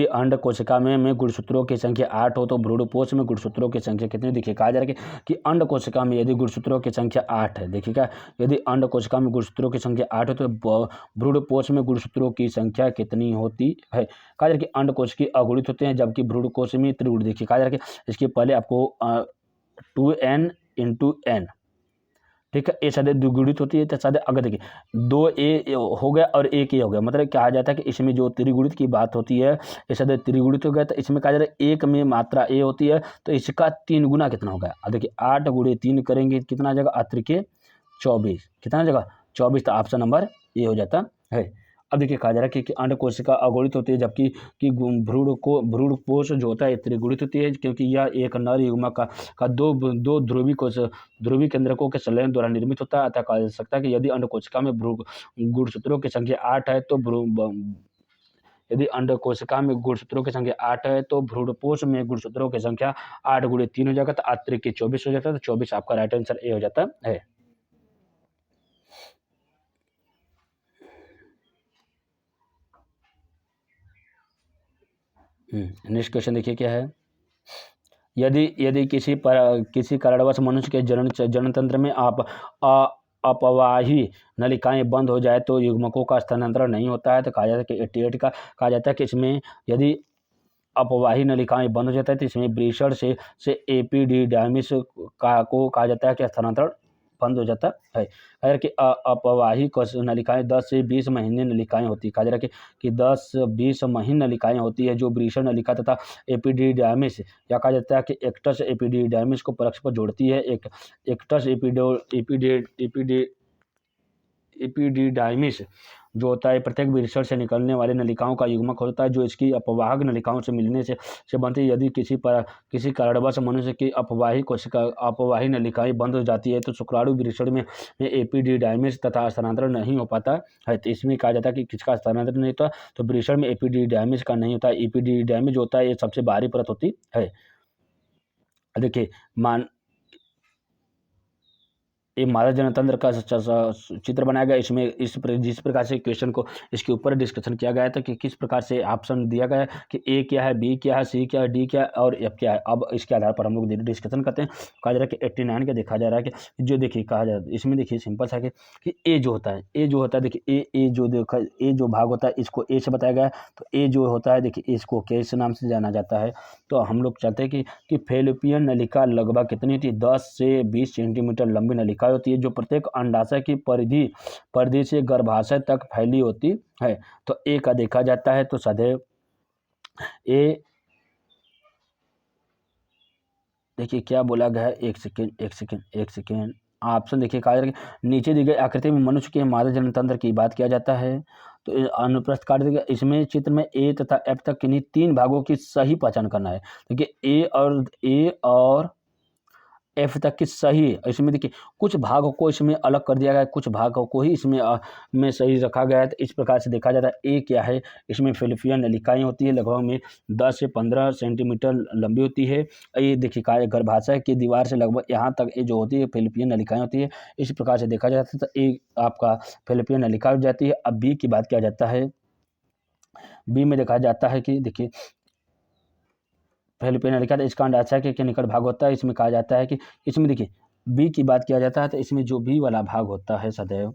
अंड कोशिका में गुणसूत्रों की संख्या 8 हो तो भ्रूणपोष में गुणसूत्रों की संख्या कितनी? देखिए, कहा जा रहा है कि अंड कोशिका में यदि गुणसूत्रों की संख्या 8 है, देखिए क्या, यदि अंड कोशिका में गुणसूत्रों की संख्या 8 हो तो भ्रूणपोष में गुणसूत्रों की संख्या कितनी होती है? कहा जा रहा है कि अंड कोश की अगुणित होते हैं जबकि भ्रूणकोश में त्रिगुणित। देखिए, कहा जा रहा है कि इसके पहले आपको 2n × n, ठीक है, ए सदैव द्विगुणित होती है। तो सदैव अगर देखिए 2a हो गया और 1a हो गया, मतलब कहा जाता है कि इसमें जो त्रिगुणित की बात होती है ये सदैव त्रिगुणित हो गया। तो इसमें कहा जा रहा है 1 में मात्रा a होती है तो इसका 3 गुना कितना होगा? अब देखिए 8 × 3 करेंगे कितना आ जाएगा? अतिरिक्त 24, कितना जगह 24, तो ऑप्शन नंबर ए हो जाता है। अब देखिए, कहा जा रहा है कि अंड कोशिका अगुणित होती है जबकि भ्रूणपोष जो होता है त्रिगुणित होती है, क्योंकि यह एक नर युग्मक का दो ध्रुवी केंद्रकों के संलयन द्वारा निर्मित होता है। अतः कहा जा सकता है कि यदि अंड कोशिका में गुणसूत्रों की संख्या 8 है तो यदि अंड कोशिका में गुणसूत्रों की संख्या 8 है तो भ्रूणपोष में गुणसूत्रों की संख्या 8 × 3 हो जाएगा, तो अतिरिक्त 24 हो जाता है। तो 24 आपका राइट आंसर ए हो जाता है। नेक्स्ट क्वेश्चन देखिए क्या है, यदि किसी कारणवश मनुष्य के जनन तंत्र में अपवाही नलिकाएं बंद हो जाए तो युग्मकों का स्थानांतरण नहीं होता है। तो कहा जाता है कि 88 का कहा जाता है कि इसमें यदि अपवाही नलिकाएं बंद हो जाता है तो इसमें ब्रीशर से एपिडिडाइमिस को कहा जाता है कि स्थानांतरण बंद हो जाता है। अगर कि अपवाही नलिकाएं 10 से 20 महीने नलिकाएं होती है। कहा जा रहा है कि 10-20 महीने नलिकाएं होती है जो ब्रीशर नलिका तथा एपिडिडाइमिस या कहा जाता है कि एक्टस एपिडिडाइमिस को परस्पर जोड़ती है। एक्टस एपिडिडाइमिस जो होता है प्रत्येक ब्रीशर से निकलने वाले नलिकाओं का युग्मक होता है जो इसकी अपवाहक नलिकाओं से मिलने से बनती है। यदि किसी कारणवश मनुष्य की अपवाही नलिकाएं बंद हो जाती है तो शुक्राणु ब्रीशर में एपिडिडाइमिस तथा स्थानांतरण नहीं हो पाता है। तो इसमें कहा जाता है कि किसका स्थानांतरण नहीं होता? तो ब्रीशर में एपिडिडाइमिस का नहीं होता। एपिडिडाइमिस जो होता है ये सबसे बाहरी परत होती है। देखिए एक मादा जनतंत्र का चित्र बनाया गया। इसमें जिस प्रकार से क्वेश्चन को इसके ऊपर डिस्कशन किया गया था कि किस प्रकार से ऑप्शन दिया गया है कि ए क्या है, बी क्या है, सी क्या है, डी क्या है और एफ क्या है। अब इसके आधार पर हम लोग डिस्कशन करते हैं। कहा जा रहा है कि 89 का देखा जा रहा है कि जो देखिए कहा जा रहा है इसमें देखिए सिंपल सा कि ए जो होता है, देखिए ए जो देखा ए जो भाग होता है इसको ए से बताया गया है। तो ए जो होता है देखिए इसको किस नाम से जाना जाता है। तो हम लोग चाहते हैं कि फैलोपियन नलिका लगभग कितनी होती है, 10 से 20 सेंटीमीटर लंबी नलिका होती है जो प्रत्येक अंडाशय की परिधि से गर्भाशय तक फैली होती है। तो ए का देखा जाता है तो सदैव ए, देखिए क्या बोला गया है, एक सेकेंड ऑप्शन देखिए कहा जा रहा है कि नीचे दी गई आकृति में मनुष्य के मादा जनतंत्र की बात किया जाता है। तो अनुप्रस्थ काट दिया गया। इसमें चित्र में ए तथा एफ तक किन्हीं 3 भागों की सही पहचान करना है। देखिए ए और एफ तक की सही, इसमें देखिए कुछ भागों को इसमें अलग कर दिया गया है, कुछ भागों को ही इसमें में सही रखा गया है। तो इस प्रकार से देखा जाता है ए क्या है, इसमें फैलोपियन नलिकाएं होती है लगभग में 10 से 15 सेंटीमीटर लंबी होती है। ये देखिए का गर्भाशय की दीवार से लगभग यहाँ तक ये जो होती है फैलोपियन नलिकाएं होती है। इस प्रकार से देखा जाता है तो ए आपका फैलोपियन नलिका हो जाती है। अब बी की बात किया जाता है। बी में देखा जाता है कि देखिए फैलोपियन नलिका तो इसका अंडाशय के निकट भाग होता है। इसमें कहा जाता है कि इसमें देखिए बी की बात किया जाता है तो इसमें जो बी वाला भाग होता है सदैव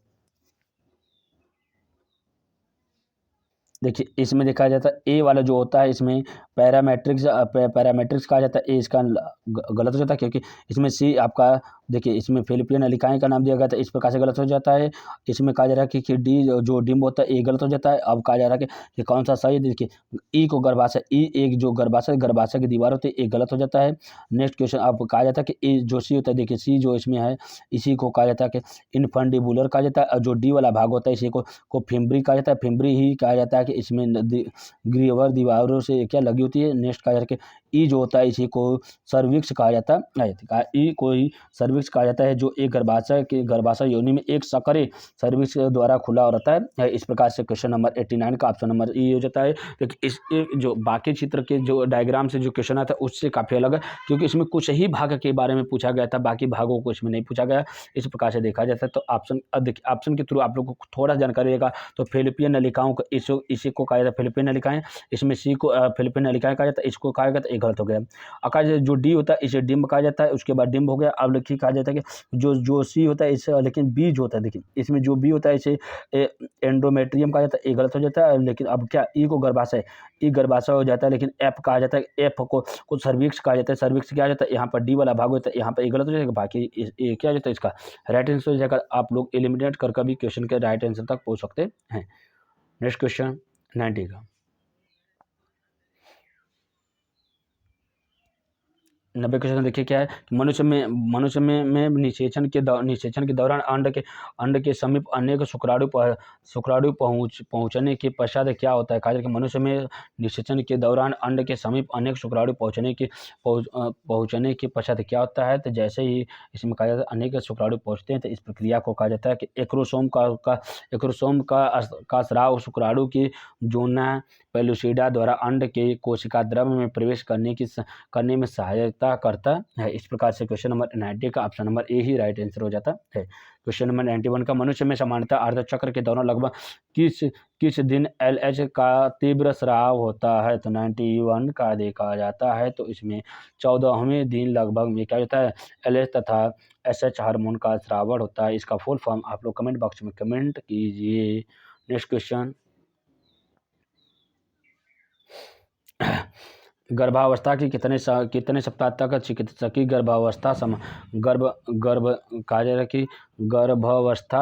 देखिए इसमें देखा जाता है ए वाला जो होता है इसमें पैरामेट्रिक्स कहा जाता है। ए इसका गलत हो जाता है क्योंकि इसमें सी आपका देखिए इसमें फैलोपियन नलिकाएं का नाम दिया गया था, इस प्रकार से गलत हो जाता है। इसमें कहा जा रहा है कि डी जो डिम्ब होता है ए गलत हो जाता है। अब कहा जा रहा है कि कौन सा सही है, देखिए ई को गर्भाशय ई एक जो गर्भाशय की दीवार होती है ए गलत हो जाता है। नेक्स्ट क्वेश्चन आपको कहा जाता है कि ए जो सी होता है देखिए सी जो इसमें है इसी को कहा जाता है कि इनफंडिबुलर कहा जाता है। और जो डी वाला भाग होता है इसी को फिम्बरी कहा जाता है। फिम्बरी ही कहा जाता है कि इसमें ग्रीवर दीवारों से क्या लगी होती है। नेक्स्ट कहा जाता है कि ई जो होता है इसी को सर्विक्स कहा जाता है। ई को ही सर्विक्स कहा जाता है जो एक गर्भाशय योनि में एक सकरे सर्विक्स द्वारा खुला रहता है। इस प्रकार से क्वेश्चन नंबर 89 का ऑप्शन नंबर ई हो जाता है। क्योंकि इस जो बाकी चित्र के जो डायग्राम से जो क्वेश्चन आता है उससे काफ़ी अलग है क्योंकि इसमें कुछ ही भाग के बारे में पूछा गया था, बाकी भागों को इसमें नहीं पूछा गया। इस प्रकार से देखा जाता है तो ऑप्शन के थ्रू आप लोग को थोड़ा जानकारी रहेगा। तो फैलोपियन नलिकाओं को इसी को कहा जाता है फैलोपियन नलिकाएं। इसमें सी को फैलोपियन नलिकाएं कहा जाता है, इसको कहा जाता है, गलत हो गया। अका जो डी होता है इसे डिम्ब कहा जाता है, उसके बाद डिम्ब हो गया। अब लिखिए कहा जाता है कि जो सी होता है इसे, लेकिन बी जो होता है देखिए इसमें जो बी होता है इसे एंडोमेट्रियम कहा जाता है, ये गलत हो जाता है। लेकिन अब क्या ई को गर्भाशय हो जाता है, लेकिन एफ कहा जाता है, एफ को सर्विक्स कहा जाता है। सर्विक्स क्या जाता है, यहाँ पर डी वाला भाग होता है, यहाँ पर ये गलत हो जाएगा। बाकी ये क्या जाता है इसका राइट आंसर हो जाएगा। आप लोग एलिमिनेट कर कभी क्वेश्चन के राइट आंसर तक पहुँच सकते हैं। नेक्स्ट क्वेश्चन 90 का 90 क्वेश्चन देखिए क्या है कि मनुष्य में निषेचन के दौरान अंड के समीप अनेक शुक्राणु पहुंचने के पश्चात क्या होता है। कहा कि मनुष्य में निषेचन के दौरान अंड के समीप अनेक शुक्राणु पहुंचने के पश्चात क्या होता है। तो जैसे ही इसमें कहा जाता है अनेक शुक्राणु पहुंचते हैं तो इस प्रक्रिया को कहा जाता है कि एक्रोसोम का स्राव शुक्राणु की जोना पेलुसिडा द्वारा अंड के कोशिका द्रव में प्रवेश करने में सहायता करता है। इस प्रकार से क्वेश्चन नंबर 90 का option number A he right answer हो जाता है। क्वेश्चन नंबर 91 का मनुष्य में सामान्यतः अर्धचक्र के दौरान लगभग किस दिन LH का तीव्र स्राव होता है। तो 91 का देखा जाता है तो इसमें 14वें दिन लगभग में क्या होता है LH तथा SH हार्मोन का स्रावण होता है। इसका फुल फॉर्म आप लोग कमेंट बॉक्स में कमेंट कीजिए। नेक्स्ट क्वेश्चन गर्भावस्था की कितने सप्ताह तक चिकित्सकीय गर्भावस्था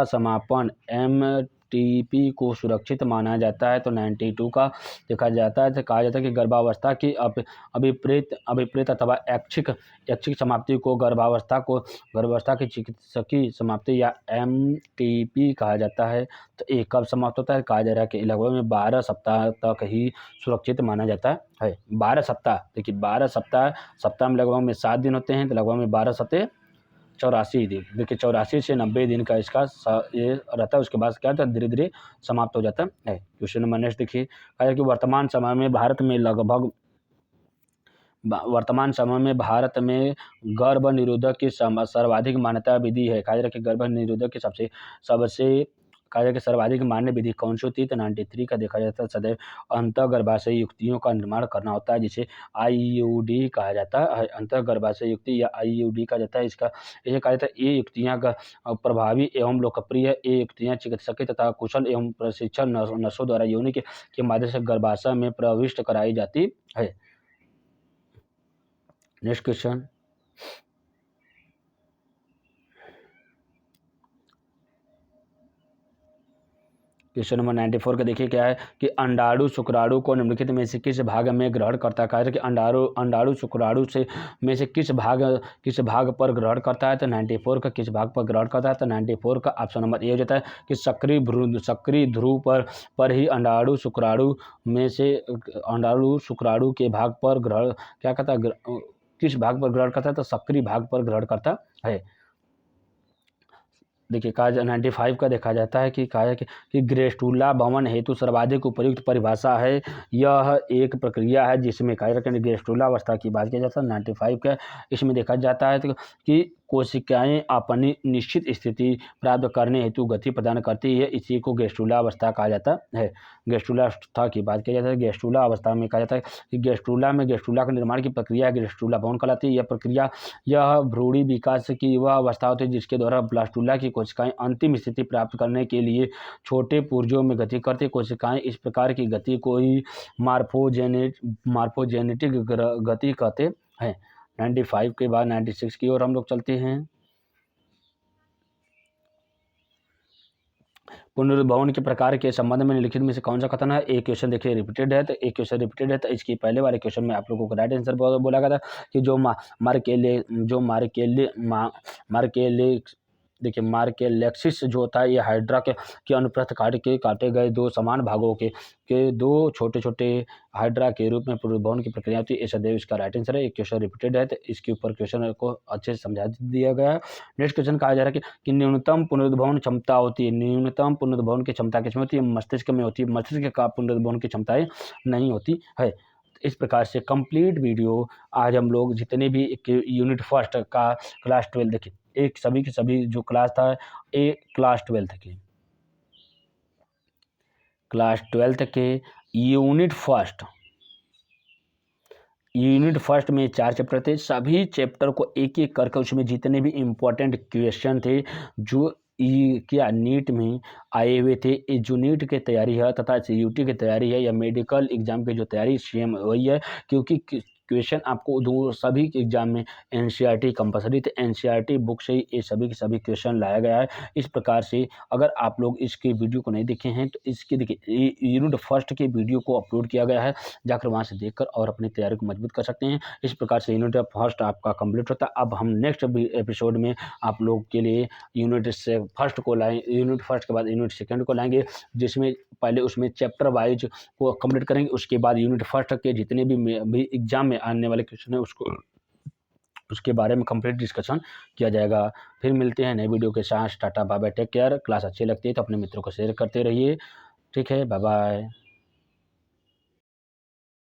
समापन MTP को सुरक्षित माना जाता है। तो 92 का देखा जाता है तो कहा जाता है कि गर्भावस्था की अभिप्रेत अथवा ऐच्छिक समाप्ति को गर्भावस्था की चिकित्सकीय समाप्ति या MTP कहा जाता है। तो ये कब समाप्त होता है, कहा जा रहा है कि लगभग में 12 सप्ताह तक ही सुरक्षित माना जाता है। 12 सप्ताह देखिए 12 सप्ताह में लगभग में 7 दिन होते हैं तो लगभग में 12 सप्ताह 84 दिन। देखिए 84 से 90 दिन का इसका ये रहता है। उसके बाद क्या होता है धीरे धीरे समाप्त हो जाता है। क्वेश्चन नंबर नेक्स्ट देखिए कहा कि वर्तमान समय में भारत में लगभग वर्तमान समय में भारत में गर्भ निरोधक की सर्वाधिक मान्यता विधि है। कहा जा रहा है कि गर्भ निरोधक की सबसे सबसे कहा जाए कि सर्वाधिक मान्य विधि कौन सी होती है? तो 93 का देखा जाता है। सदैव अंतःगर्भाशय युक्तियों का निर्माण करना होता है, जिसे आईयूडी कहा जाता है। अंतःगर्भाशय युक्ति या आईयूडी कहा जाता है। इसे कहा जाता है ये युक्तियाँ का प्रभावी एवं लोकप्रिय ये युक्तियाँ चिकित्सकीय तथा कुशल एवं प्रशिक्षण नर्सों द्वारा योनि के माध्यम से गर्भाशय में प्रविष्ट कराई जाती है। नेक्स्ट क्वेश्चन, क्वेश्चन नंबर 94 का देखिए क्या है कि अंडाणु शुक्राणु को निम्नलिखित में से किस भाग में ग्रहण करता है? कहा कि अंडाणु शुक्राणु से में से किस भाग पर ग्रहण करता है? तो 94 का किस भाग पर ग्रहण करता है? तो 94 का ऑप्शन नंबर ए हो जाता है कि सक्रिय ध्रुव पर ही अंडाणु शुक्राणु के भाग पर ग्रहण क्या करता है? किस भाग पर ग्रहण करता है? तो सक्रिय भाग पर ग्रहण करता है। देखिए कहा 95 का देखा जाता है कि कहा है कि ग्रेस्टुला भवन हेतु सर्वाधिक उपयुक्त परिभाषा है। यह एक प्रक्रिया है जिसमें कहा जाता है ग्रेस्टुला अवस्था की बात किया जाता है। 95 का इसमें देखा जाता है कि कोशिकाएं अपनी निश्चित स्थिति प्राप्त करने हेतु गति प्रदान करती है, इसी को गेस्टुला अवस्था कहा जाता है। गेस्टुला अवस्था की बात किया जाता है। गेस्टुला अवस्था में कहा जाता है कि गेस्टुला का निर्माण की प्रक्रिया गेस्टुला भवन कहलाती है। यह भ्रूणी विकास की वह अवस्था होती है जिसके द्वारा ब्लास्टुला की कोशिकाएं अंतिम स्थिति प्राप्त करने के लिए छोटे पुर्जों में गति करती है। कोशिकाएं इस प्रकार की गति को ही मार्फोजेनेटिक गति कहते हैं। 95 के बाद 96 की ओर हम लोग चलते हैं। पुनरुद्भवन के प्रकार के संबंध में निम्नलिखित में से कौन सा कथन है? एक क्वेश्चन देखिए रिपीटेड है, तो एक क्वेश्चन रिपीटेड है, तो इसकी पहले वाले क्वेश्चन में आप लोगों को राइट आंसर बोला गया था कि देखिए मार्केलेक्सिस जो होता है ये हाइड्रा के अनुप्रस्थ काटे गए दो समान भागों के दो छोटे छोटे हाइड्रा के रूप में पुनरुद्भवन की प्रक्रिया होती है। ये सदैव इसका राइट आंसर है। एक क्वेश्चन रिपीटेड है, तो इसके ऊपर क्वेश्चन को अच्छे से समझा दिया गया है। नेक्स्ट क्वेश्चन कहा जा रहा है कि न्यूनतम पुनरुद्भवन क्षमता होती है। न्यूनतम पुनरुद्भवन की क्षमता किसमें होती है? मस्तिष्क में होती है। मस्तिष्क का पुनरुद्भवन की क्षमताएं नहीं होती है। इस प्रकार से कंप्लीट वीडियो आज हम लोग जितने भी यूनिट फर्स्ट का क्लास 12 देखिए, एक सभी के सभी जो क्लास था क्लास 12 के यूनिट फर्स्ट में 4 चैप्टर थे। सभी चैप्टर को एक एक करके उसमें जितने भी इम्पोर्टेंट क्वेश्चन थे जो क्या नीट में आए हुए थे, जो नीट की तैयारी है तथा CUT की तैयारी है या मेडिकल एग्जाम की जो तैयारी सेम वही है, क्योंकि क्वेश्चन आपको दो सभी एग्जाम में NCERT कंपलसरी थे। NCERT बुक से ही ये सभी के सभी क्वेश्चन लाया गया है। इस प्रकार से अगर आप लोग इसके वीडियो को नहीं देखे हैं तो इसकी देखिए यूनिट फर्स्ट के वीडियो को अपलोड किया गया है, जाकर वहाँ से देखकर और अपनी तैयारी को मजबूत कर सकते हैं। इस प्रकार से यूनिट फर्स्ट आपका कंप्लीट होता है। अब हम नेक्स्ट एपिसोड में आप लोग के लिए यूनिट फर्स्ट को लाएँ, यूनिट फर्स्ट के बाद यूनिट सेकेंड को लाएंगे, जिसमें पहले उसमें चैप्टर वाइज को कंप्लीट करेंगे। उसके बाद यूनिट फर्स्ट के जितने भी एग्जाम में आने वाले क्वेश्चन है उसके बारे में कंप्लीट डिस्कशन किया जाएगा। फिर मिलते हैं नए वीडियो के साथ। Tata bye bye, take care. Class अच्छी लगती है तो अपने मित्रों को शेयर करते रहिए। ठीक है, बाय बाय।